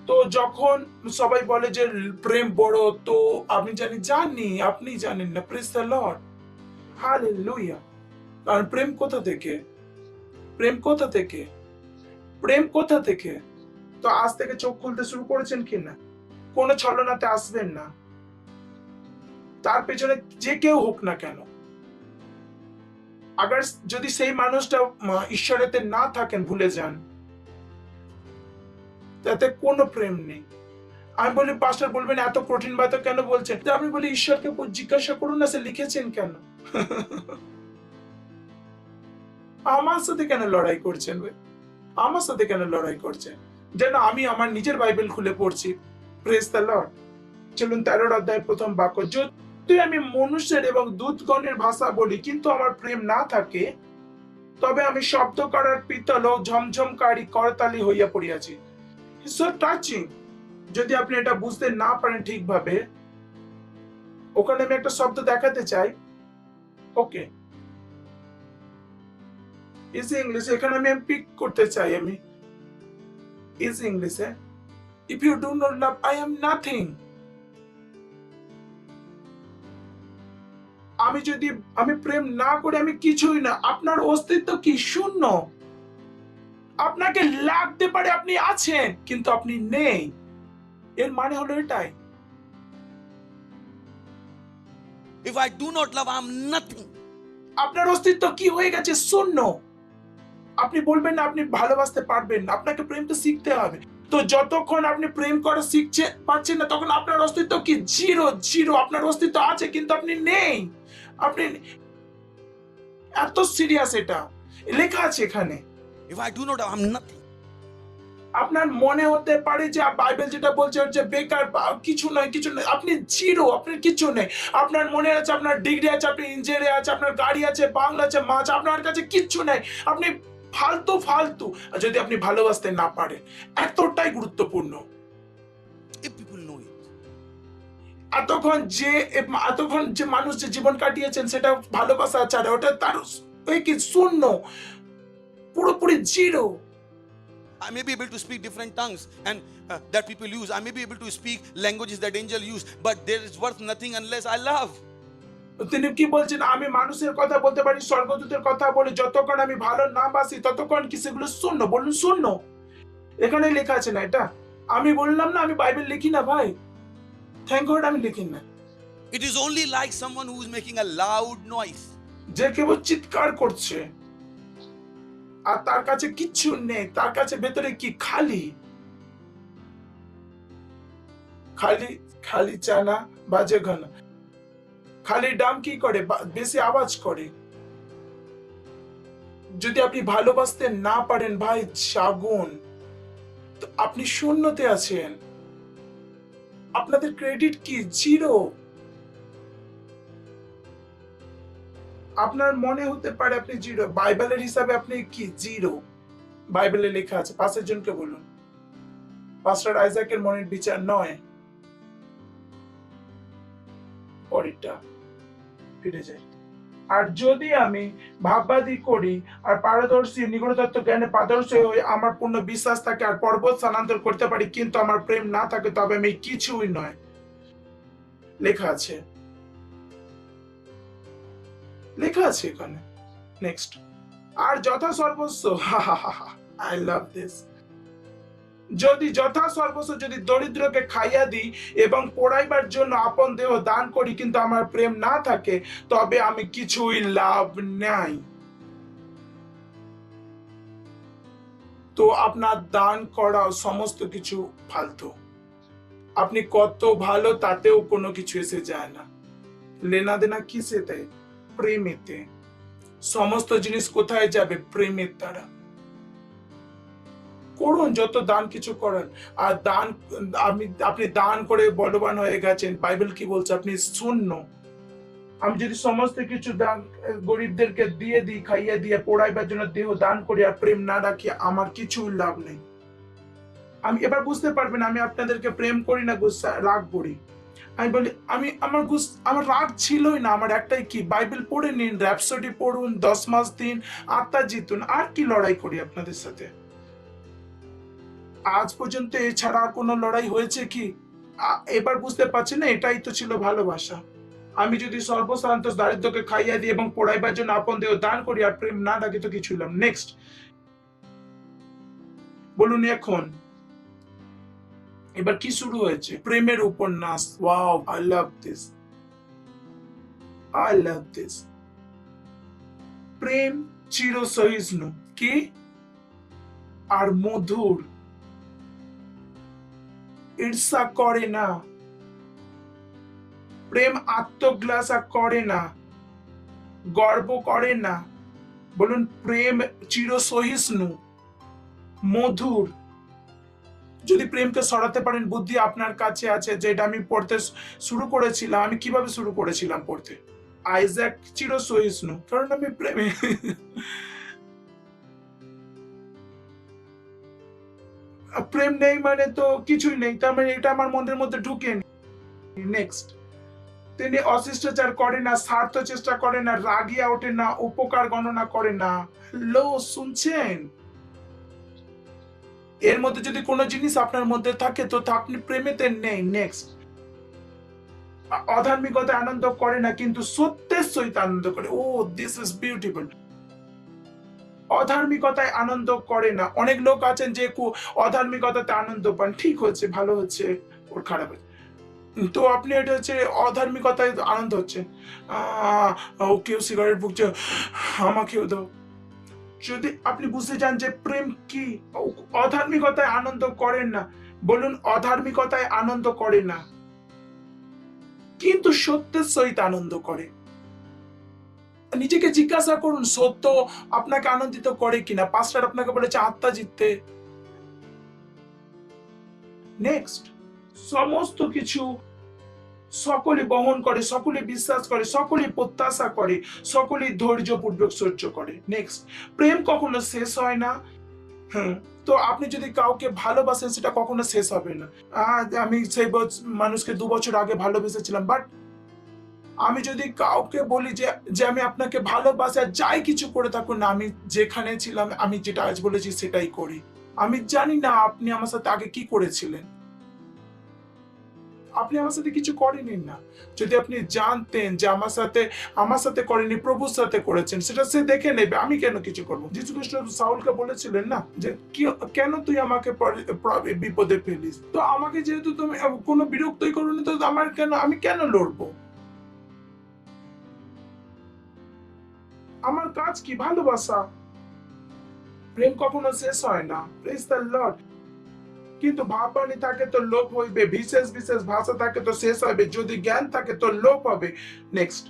তো যখন সবাই বলে যে প্রেম বড়, তো আপনি জানি আপনি জানেন না। Praise the Lord, hallelujah. কারণ প্রেম কোথা থেকে? প্রেম কোথা থেকে? প্রেম কোথা থেকে? তো আজ থেকে চোখ খুলতে শুরু করেছেন কিনা? কোনো ছলনাতে আসবেন না। তার পেছনে যে কেউ হোক না কেন, আগার যদি সেই মানুষটা ঈশ্বরেতে না থাকেন, ভুলে যান, তাতে কোনো প্রেম নেই। আমি বলি পাস্টার বলবেন এত কঠিন বাত কেন বলছেন? আমি বলি ঈশ্বরকে জিজ্ঞাসা করুন না, সে লিখেছেন কেন? আমার সাথে কেন লড়াই করছেন ভাই? আমার সাথে কেন লড়াই করছেন? যেন আমি আমার নিজের বাইবেল খুলে পড়ছি। Praise the Lord. চলুন 13 অধ্যায় 1 বাক্য। যদি আমি মনুষ্যের এবং দূতগণের ভাষা বলি কিন্তু আমার প্রেম না থাকে, তবে আমি শব্দ করার পিতল ও ঝমঝমকারী করতালি হইয়া পড়িয়াছি। So touching. যদি আপনি এটা বুঝতে না পারেন ঠিকভাবে, ওখানে আমি একটা শব্দ দেখাতে চাই। ওকে, ইজি ইংলিশ এখানে আমি পিক করতে চাই। আমি ইজি ইংলিশে If you do not love, I am nothing. আমি প্রেম না করে আমি কিছুই না, আপনার অস্তিত্ব কি? শূন্য। আপনাকে লাগতে পারে আপনি আছেন, কিন্তু আপনি নেই। এর মানে হলো এটাই। If I do not love, I'm nothing. আপনার অস্তিত্ব কি হয়ে গেছে? শূন্য। আপনি বলবেন না আপনি ভালোবাসতে পারবেন না, আপনাকে প্রেম তো শিখতে হবে। তো যতক্ষণ আপনি প্রেম করা শিখছে পাচ্ছেন না, তখন আপনার অস্তিত্ব কি? জিরো। জিরো। আপনার অস্তিত্ব আছে কিন্তু আপনি নেই। আপনি এত সিরিয়াস, এটা লেখা আছে এখানে। If I do not love, I'm nothing. আপনার মনে হতে পারে যে বাইবেল যেটা বলছে হচ্ছে বেকার, কিছু নয়, কিছু নয়। আপনি জিরো, আপনার কিছু নেই। আপনার মনে আছে, আপনার ডিগ্রি আছে, আপনি ইঞ্জিনিয়ার আছে, আপনার গাড়ি আছে, বাংলা আছে, মাছ, আপনার কাছে কিচ্ছু নেই। আপনি ফালতু ফালতু। যদি আপনি ভালোবাসতে না পারেন, এতটাই গুরুত্বপূর্ণ। If people know it. এতক্ষণ যে মানুষ যে জীবন কাটিয়েছেন সেটা ভালোবাসা ছাড়া, ওটা তার কি? শূন্য, পুরোপুরি zero. I may be able to speak different tongues and that people use. I may be able to speak languages that angels use, but there is worth nothing unless I love. তিনি কি বলছেন? আমি মানুষের কথা বলতে পারি, স্বর্গদূতের কথা বলি, যতক্ষণ আমি ভালো না বাসি ততক্ষণ কি সেগুলো শূন্য? বলুন শূন্য। এখানে লেখা আছে না এটা? আমি বললাম না আমি বাইবেল লিখি না ভাই, থ্যাংক গড আমি লিখি না। It is only like someone who is making a loud noise. যে কেবল চিৎকার করছে আর তার কাছে কিচ্ছু নেই, তার কাছে ভেতরে কি? খালি খালি খালি চানা বাজে গানা। খালি ডাম কি করে? বেশি আওয়াজ করে। যদি আপনি ভালোবাসতে না পারেন ভাই, জাগুন। তো আপনি শূন্যতে আছেন। আপনাদের ক্রেডিট কি? জিরো। আপনার মনে হতে পারে আপনি জিরো, বাইবেলের হিসাবে আপনি কি? জিরো। বাইবেলে লেখা আছে। পাঁচের জনকে বলুন, পাস্টার আইজাকের মনের বিচার নয়। পরেরটা ফিরে যাই। আর যদি আমি ভাববাদী করি আর পারদর্শী নিগূঢ়তত্ত্ব জ্ঞানে পারদর্শী হয়ে আমার পূর্ণ বিশ্বাস থাকে আর পর্বত স্থানান্তর করতে পারি, কিন্তু আমার প্রেম না থাকে, তবে আমি কিছুই নয়। লেখা আছে, লেখা আছে এখানে। নেক্সট। আর যথা সর্বস্ব, আই লাভ দিস, যদি যথা সর্বস্ব যদি দরিদ্রকে খাইয়া দিই এবং পোড়াইবার জন্য আপন দেহ দান করি, কিন্তু আমার প্রেম না থাকে, তবে আমি কিছুই লাভ নাই। তো আপনার দান করা সমস্ত কিছু ফালতু। আপনি কত ভালো তাতেও কোনো কিছু এসে যায় না। লেনা দেনা কিসেতে? প্রেমেতে। সমস্ত জিনিস কোথায় যাবে? প্রেমের দ্বারা। করুন যত দান কিছু করেন, আর দান আপনি দান করে বলবান হয়ে গেছেন। বাইবেল কি বলছে? আপনি শূন্য। আমি যদি সমস্ত কিছু দান গরিবদেরকে দিয়ে দিই, খাইয়ে দিয়ে পোড়াইবার জন্য দেহ দান করি আর প্রেম না রাখি, আমার কিছু লাভ নেই। আমি এবার বুঝতে পারবেন আমি আপনাদেরকে প্রেম করি না, রাগ করি। আমি বলি আমার রাগ ছিলই না। আমার একটাই কি? বাইবেল পড়ে নিন, র‍্যাপসডি পড়ুন, 10 মাস দিন, আত্মা জিতুন। আর কি লড়াই করি আপনাদের সাথে? আজ পর্যন্ত এছাড়া আর কোনো লড়াই হয়েছে কি? এবার বুঝতে পারছি না, এটাই তো ছিল ভালোবাসা। আমি যদি সর্বশান্ত দারিদ্রকে খাইয়া দিই এবং পোড়াইবার জন্য আপন দেহ দান করি আর প্রেম না রাখি, তো কিছু হলাম। নেক্সট বলুন এখন। এবার কি শুরু হয়েছে? প্রেমের উপন্যাস। Wow, I love this, I love this. প্রেম চির সহিষ্ণু কি আর মধুর, ঈর্ষা করে না, প্রেম আত্মগ্লাসা করে না, গর্ব করে না। বলুন প্রেম চির সহিষ্ণু, মধুর। যদি প্রেমকে সরাতে পারেন, বুদ্ধি আপনার কাছে আছে। যেটা আমি পড়তে শুরু করেছিলাম, আমি কিভাবে শুরু করেছিলাম পড়তে? আইজাক চির সহিষ্ণু, কারণ আমি প্রেমে। প্রেম নেই মানে তো কিছুই নেই, তার মানে এটা আমার মনের মধ্যে ঢুকে। নেক্সট। তিনি অশিষ্টাচার করে না, স্বার্থ চেষ্টা করে না, রাগিয়া ওঠে না, উপকার গণনা করে না। লো, শুনছেন? এর মধ্যে যদি কোনো জিনিস আপনার মধ্যে থাকে তো তা আপনি প্রেমেতে নেই। নেক্সট, অধার্মিকতায় আনন্দ করে না কিন্তু সত্যের সহিত আনন্দ করে। ও দিস ইজ বিউটিফুল। অধার্মিকতায় আনন্দ করে না। অনেক লোক আছেন যে অধার্মিকতাতে আনন্দ পান, ঠিক হচ্ছে, ভালো হচ্ছে, ওর খারাপ হচ্ছে, তো আপনি এটা হচ্ছে অধার্মিকতায় আনন্দ হচ্ছে। ও কেউ সিগারেট ফুঁকছে, আমাকেও দাও। যদি আপনি বুঝতে চান যে প্রেম কি, অধার্মিকতায় আনন্দ করেন না। বলুন, অধার্মিকতায় আনন্দ করে না কিন্তু সত্যের সহিত আনন্দ করে। নিজেকে জিজ্ঞাসা করুন, সত্য আপনাকে আনন্দিত করে কিনা। পাস্টার আপনাকে বলেছে আত্মা জিততে। নেক্সট, সমস্ত কিছু সকলে বহন করে, সকলে বিশ্বাস করে, সকলে প্রত্যাশা করে, সকলে ধৈর্যপূর্বক সহ্য করে। নেক্সট, প্রেম কখনো শেষ হয় না। তো আপনি যদি কাউকে ভালোবাসেন সেটা কখনো শেষ হবে না। আমি সেই মানুষকে 2 বছর আগে ভালোবেসেছিলাম, বাট আমি যদি কাউকে বলি যে আমি আপনাকে ভালোবাসি, আর যাই কিছু করে থাকুন না, আমি যেখানে ছিলাম, আমি যেটা আজ বলেছি সেটাই করি। আমি জানি না আপনি আমার সাথে আগে কি করেছিলেন, আপনি আমার সাথে কিছু করেনি না। যদি আপনি জানতেন যে আমার সাথে করেনি, প্রভুর সাথে করেছেন, সেটা সে দেখে নেবে, আমি কেন কিছু করবো। যীশু খ্রিস্ট সাউলকে বলেছিলেন না যে কেন তুই আমাকে বিপদে ফেলিস। তো আমাকে যেহেতু তুমি কোনো বিরক্তই করোনি, তো আমি কেন লড়বো। আমার কাজ কি? ভালোবাসা। প্রেম কখনো শেষ হয় না। Praise the Lord. কিন্তু ভাববানি থাকে তো লোভ হইবে, বিশেষ বিশেষ ভাষা থাকে তো শেষ হবে, যদি জ্ঞান থাকে তো লোভ হবে। নেক্সট,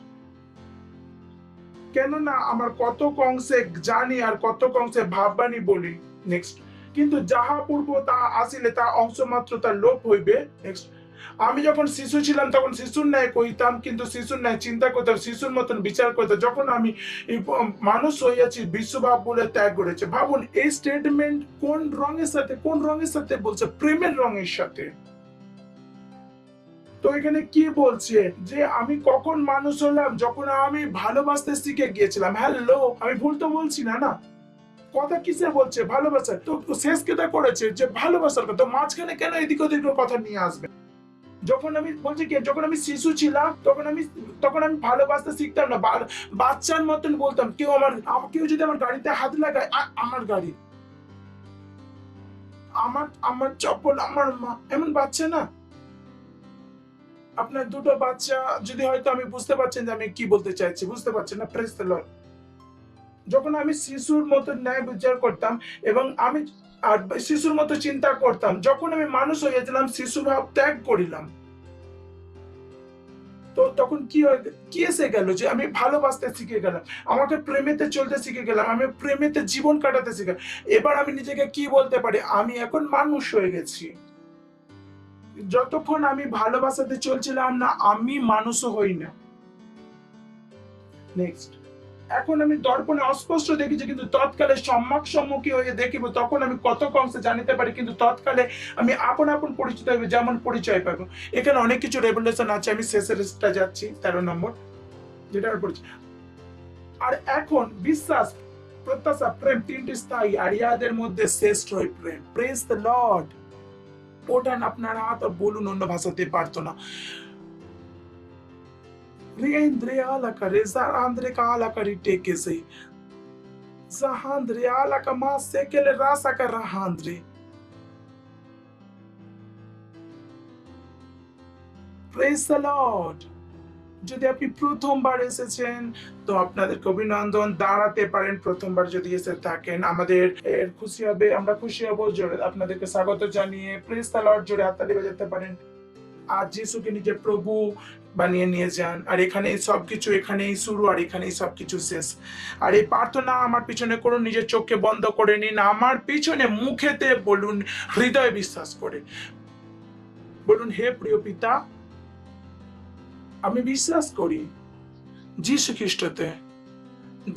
কেননা আমার কত অংশে জানি আর কত অংশে ভাববানি বলি। নেক্সট, কিন্তু যাহা পূর্ব তাহা আসিলে তা অংশ মাত্র তার লোভ হইবে। নেক্সট, আমি যখন শিশু ছিলাম তখন শিশুর ন্যায় কইতাম, কিন্তু শিশুর ন্যায় চিন্তা করতাম, শিশুর মতন বিচার করতাম। যখন আমি মানুষ হইয়াছি, বিশ্বভাব বলে ত্যাগ করেছে। ভাবুন এই স্টেটমেন্ট কোন রঙের সাথে বলছে? প্রেমের রঙের সাথে। তো এখানে কি বলছে যে আমি কখন মানুষ হলাম? যখন আমি ভালোবাসতে শিখে গিয়েছিলাম। হ্যালো, আমি ভুল তো বলছি না? না, কথা কিসে বলছে? ভালোবাসা। তো শেষ কেটা করেছে যে ভালোবাসার কথা, মাঝখানে কেন এদিক ওদিক কথা নিয়ে আসবে? যখন আমি বলছি কি, যখন আমি শিশু ছিলাম তখন আমি ভালোবাসতে শিখতাম না, বাচ্চার মতন বলতাম। কেউ যদি আমার গাড়িতে হাত লাগায়, আমার গাড়ি, আমার চপ্পল, আমার মা, এমন বাচ্চা না। আপনার দুটো বাচ্চা যদি হয়তো, আমি বুঝতে পারছেন যে আমি কি বলতে চাইছি, বুঝতে পারছেন না? Praise the lord. যখন আমি শিশুর মতো ন্যায় বিচার করতাম এবং আমি আর শিশুর মতো চিন্তা করতাম, যখন আমি মানুষ হয়েছিলাম, শিশু ভাব ত্যাগ করিলাম। তো তখন কি এসে গেল যে আমি ভালোবাসতে শিখে গেলাম, আমাকে প্রেমেতে চলতে শিখে গেলাম, আমি প্রেমেতে জীবন কাটাতে শিখে। এবার আমি নিজেকে কি বলতে পারি? আমি এখন মানুষ হয়ে গেছি। যতক্ষণ আমি ভালোবাসাতে চলছিলাম না, আমি মানুষও হই না। নেক্সট, এখন আমি দর্পণে অস্পষ্ট দেখেছি, কিন্তু তৎকালে সম্মুখী হয়ে দেখিব, তখন আমি কত অংশে জানিতে পারি, কিন্তু তৎকালে আমি আপন পরিচিত হইবে, যেমন পরিচয় পাবো। এখানে অনেক কিছু রেভেলেশন আছে, আমি শেষেরটা যাচ্ছি, 13 নম্বর, যেটা পরিচয়। আর এখন বিশ্বাস, প্রত্যাশা, প্রেম, তিনটি স্থায়ী, আর ইহাদের মধ্যে শ্রেষ্ঠ হয় প্রেম। Praise the Lord. ওঠান আপনার হাত আর বলুন, অন্য ভাষাতে পারতো না। Riendre ala careza andre kala karite kese. Zahandre ala kama sekele rasa karahandre. Praise the Lord. যদি আপনি প্রথমবার এসেছেন তো আপনাদেরকে অভিনন্দন, দাঁড়াতে পারেন। প্রথমবার যদি এসে থাকেন, আমাদের খুশি হবে, আমরা খুশি হব। জোরে আপনাদেরকে স্বাগত জানিয়ে প্রেজ দ্য লর্ড জোরে হাততালি বাজাতে পারেন। আর যিশুকে নিজের প্রভু বানিয়ে নিয়ে যান। আর এখানেই সবকিছু, এখানেই শুরু আর এখানেই সবকিছু শেষ। আর এই প্রার্থনা আমার পিছনে করুন, নিজের চোখকে বন্ধ করে নিন, আমার পিছনে মুখেতে বলুন, হৃদয়ে বিশ্বাস করে বলুন, হে প্রিয় পিতা, আমি বিশ্বাস করি যীশু খ্রিস্টতে,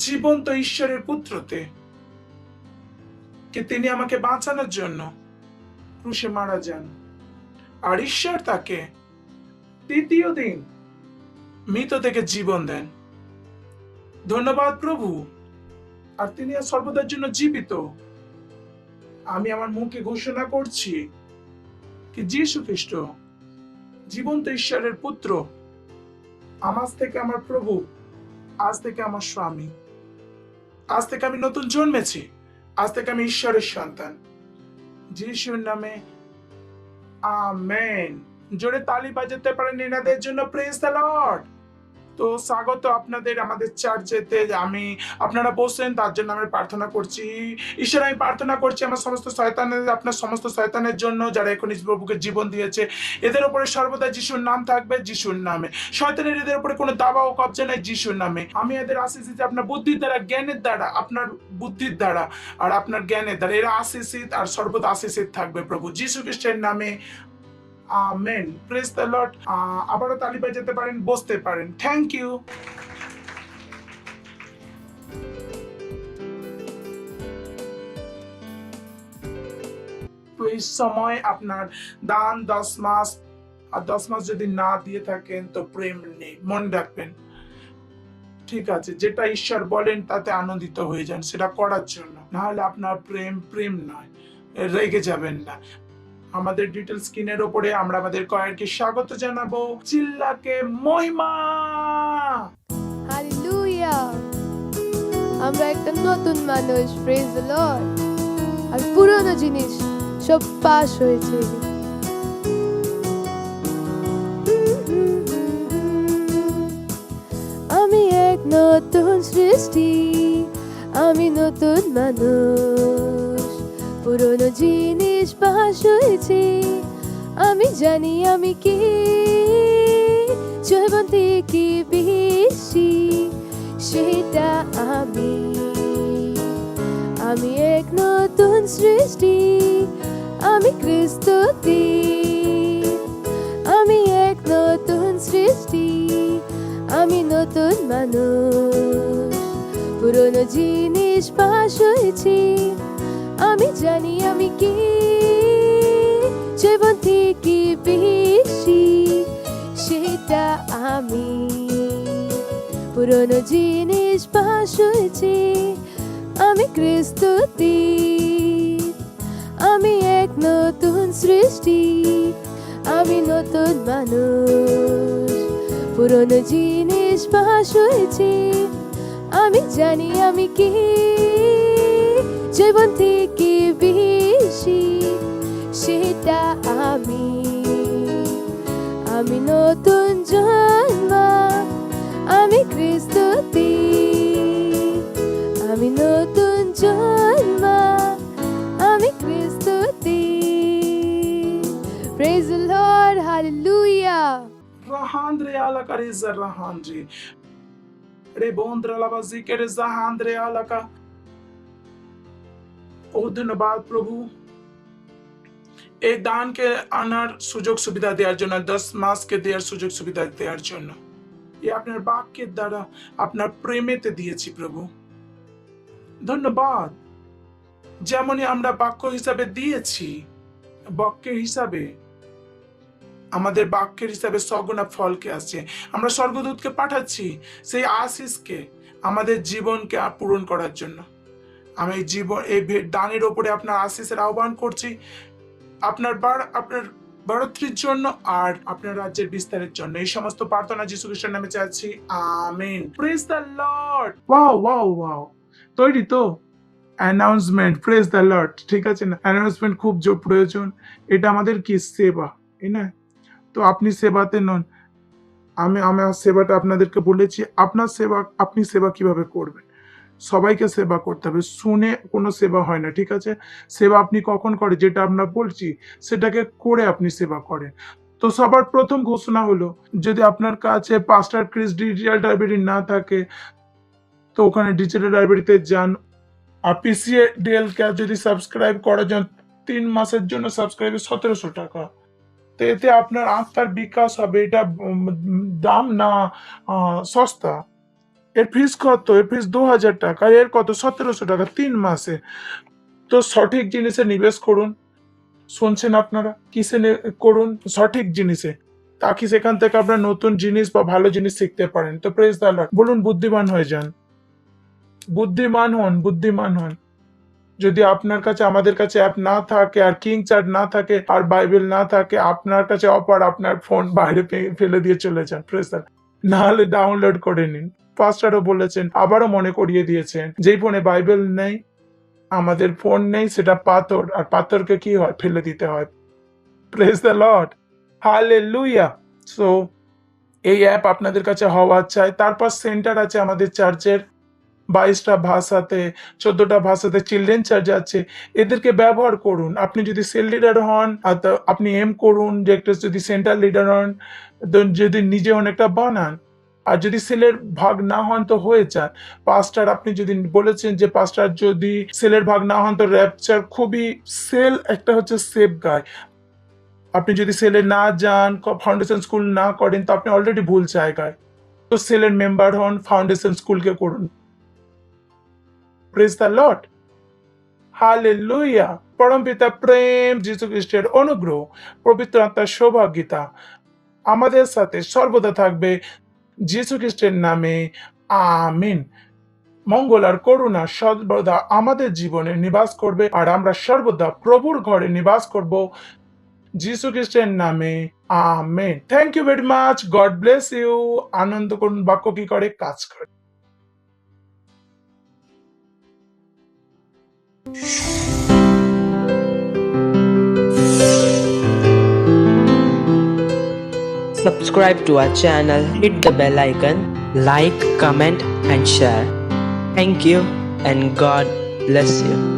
জীবন্ত ঈশ্বরের পুত্রতে, কে তিনি আমাকে বাঁচানোর জন্য ক্রুশে মারা যান, আর ঈশ্বর তাকে তৃতীয় দিন মৃত থেকে জীবন দেন। ধন্যবাদ প্রভু। আর তিনি আর সর্বদার জন্য জীবিত। আমি আমার মুখে ঘোষণা করছি কি যীশু খ্রিস্ট জীবন্ত ঈশ্বরের পুত্র, আজ থেকে আমার প্রভু, আজ থেকে আমার স্বামী, আজ থেকে আমি নতুন জন্মেছি, আজ থেকে আমি ঈশ্বরের সন্তান। যিশুর নামে আমেন। জোরে তালি বাজাতে পারেন এনাদের জন্য। Praise the lord. তো স্বাগত আপনাদের আমাদের চার্চেতে। আমি আপনারা বসেন তার জন্য আমি প্রার্থনা করছি। ঈশ্বর, আমি প্রার্থনা করছি আমার সমস্ত শয়তানের, আপনার সমস্ত শয়তানের জন্য যারা এখন প্রভুকে জীবন দিয়েছে, এদের উপরে সর্বদা যিশুর নাম থাকবে। যিশুর নামে শয়তানের এদের উপরে কোনো দাবা ও কবজা নাই। যিশুর নামে আমি এদের আশীষিত আপনার বুদ্ধির দ্বারা, জ্ঞানের দ্বারা, আপনার বুদ্ধির দ্বারা আর আপনার জ্ঞানের দ্বারা এরা আশীষিত আর সর্বদা আশীষিত থাকবে প্রভু যীশু খ্রিস্টের নামে। আমেন। Praise the lord. আবারও তালি বাজাতে পারেন, বসতে পারেন। Thank you. তো এই সময় আপনার দান 10 মাস, আর 10 মাস যদি না দিয়ে থাকেন তো প্রেম নেই, মনে রাখবেন। ঠিক আছে, যেটা ঈশ্বর বলেন তাতে আনন্দিত হয়ে যান সেটা করার জন্য, না হলে আপনার প্রেম নয়, রেগে যাবেন না। আমাদের ডিটেল স্ক্রিনের উপরে আমরা আমাদের কয়েককে স্বাগত জানাবো। চিল্লাকে মহিমা। হালেলুয়া। আমরা একটা নতুন মানুষ, প্রেজ দ্য লর্ড। আর পুরনো জিনিস সব পাস হয়েছে। আমি এক নতুন সৃষ্টি, আমি নতুন মানুষ। পুরনো জিনিস পাস হয়েছে, আমি জানি আমি কি জীবন থেকে বেশি, সেটা আমি এক নতুন সৃষ্টি, আমি খ্রিস্টতে। আমি এক নতুন সৃষ্টি, আমি নতুন মানুষ। পুরনো জিনিস পাস হয়েছে, আমি জানি আমি কি জীবন থেকে বেশি, সেটা আমি। পুরনো জিনিস পাস হয়েছে, আমি খ্রিস্টতে। আমি এক নতুন সৃষ্টি, আমি নতুন মানুষ। পুরনো জিনিস পাস হয়েছে, আমি জানি আমি কি জীবন থেকে বেশি, সেটা আমি। আমি নতুন জন্ম, আমি খ্রিস্টতে। আমি নতুন জন্ম, আমি খ্রিস্টতে। Praise the Lord. হালেলুয়া। রাহান্দ্রে আলাকা রেজা রাহান্দ্রে রে বন্দ্রা লাবাজি কে রেজা হান্দ্রে আলাকা। ও ধন্যবাদ প্রভু এই দানকে আনার সুযোগ সুবিধা দেওয়ার জন্য, 10 মাসকে দেওয়ার সুযোগ সুবিধা দেওয়ার জন্য। এ আপনার বাক্যের দ্বারা আপনার প্রেমেতে দিয়েছি প্রভু, ধন্যবাদ। যেমনই আমরা বাক্য হিসাবে দিয়েছি, বাক্যের হিসাবে আমাদের বাক্যের হিসাবে সগুণা ফলকে আসছে। আমরা স্বর্গদূতকে পাঠাচ্ছি সেই আশীষকে আমাদের জীবনকে পূরণ করার জন্য। আমি এই দানের উপরে আপনার আশীষের আহ্বান করছি, আপনার বাড়াত্রির জন্য আর আপনার রাজ্যের বিস্তারের জন্য। এই সমস্ত প্রার্থনা যীশু খ্রিস্টের নামে চাচ্ছি, amen. Praise the lord. Wow wow wow. তৈরি তো? অ্যানাউন্সমেন্ট। Praise the lord. ঠিক আছে না? অ্যানাউন্সমেন্ট খুব প্রয়োজন। এটা আমাদের কি সেবা, তাই না? তো আপনি সেবাতে নন, আমার সেবাটা আপনাদেরকে বলেছি। আপনি সেবা কিভাবে করবেন? সবাইকে সেবা করতে হবে, শুনে কোনো সেবা হয় না। ঠিক আছে? সেবা আপনি কখন করে, যেটা আমরা বলছি সেটাকে করে আপনি সেবা করেন। তো সবার প্রথম ঘোষণা হলো, যদি আপনার কাছে পাস্টার ক্রিস ডিজিটাল লাইব্রেরি না থাকে তো ওখানে ডিজিটাল লাইব্রেরিতে যান। আর PCDL কে যদি সাবস্ক্রাইব করা যান 3 মাসের জন্য সাবস্ক্রাইবে 1700 টাকা। তো এতে আপনার আত্মার বিকাশ হবে। এটা দাম না সস্তা। এর ফিস কত? এর ফিস 2000 টাকা। এর কত? 1700 টাকা 3 মাসে। তো সঠিক জিনিসে নিবেশ করুন। শুনছেন আপনারা? কিসে করুন? সঠিক জিনিসে, তাকি সেখান থেকে আপনার নতুন জিনিস বা ভালো জিনিস শিখতে পারেন। তো প্রেজ দ্য লর্ড। বলুন বুদ্ধিমান হয়ে যান, বুদ্ধিমান হন, বুদ্ধিমান হন। যদি আপনার কাছে আমাদের কাছে অ্যাপ না থাকে আর কিং চার্ট না থাকে আর বাইবেল না থাকে, আপনার কাছে অপার আপনার ফোন বাইরে ফেলে দিয়ে চলে যান। Praise the lord. না হলে ডাউনলোড করে নিন। পাস্টারও বলেছেন, আবারও মনে করিয়ে দিয়েছেন, যেই ফোনে বাইবেল নেই, আমাদের ফোন নেই, সেটা পাথর, আর পাথরকে কি হয়, ফেলে দিতে হয়। Praise the Lord, hallelujah. So এই অ্যাপ আপনাদের কাছে হওয়া চাই। তারপর সেন্টার আছে আমাদের চার্চের 22টা ভাষাতে, 14টা ভাষাতে, চিলড্রেন চার্চ আছে। এদেরকে ব্যবহার করুন। আপনি যদি সেল লিডার হন, তো আপনি এম করুন যে একটা, যদি সেন্টার লিডার হন, তো যদি নিজে অনেকটা বানান। আর যদি সেলের ভাগ না হন তো হয়ে যান পাস্টার। আপনি যদি বলেছেন যে পাস্টার যদি সেলের ভাগ না হন তো র্যাপচার খুবই, সেল একটা হচ্ছে সেফ গাই। আপনি যদি সেলে না যান, ফাউন্ডেশন স্কুল না করেন, তো আপনি অলরেডি ভুল জায়গায়। তো সেলের মেম্বার হন, ফাউন্ডেশন স্কুলকে করুন। Praise the Lord, hallelujah. পরমপিতা প্রেম, যীশু খ্রিস্টের অনুগ্রহ, পবিত্র আত্মার সৌভাগ্যতা আমাদের সাথে সর্বদা থাকবে, যীশু খ্রিস্টের নামে, আমিন। মঙ্গল আর করুণা সর্বদা আমাদের জীবনে নিবাস করবে, আর আমরা সর্বদা প্রভুর ঘরে নিবাস করব, যীশু খ্রিস্টের নামে, amen. Thank you very much. God bless you. আনন্দ করুন, বাক্য কি করে, কাজ করে। Subscribe to our channel, hit the bell icon, like, comment and share. Thank you and God bless you.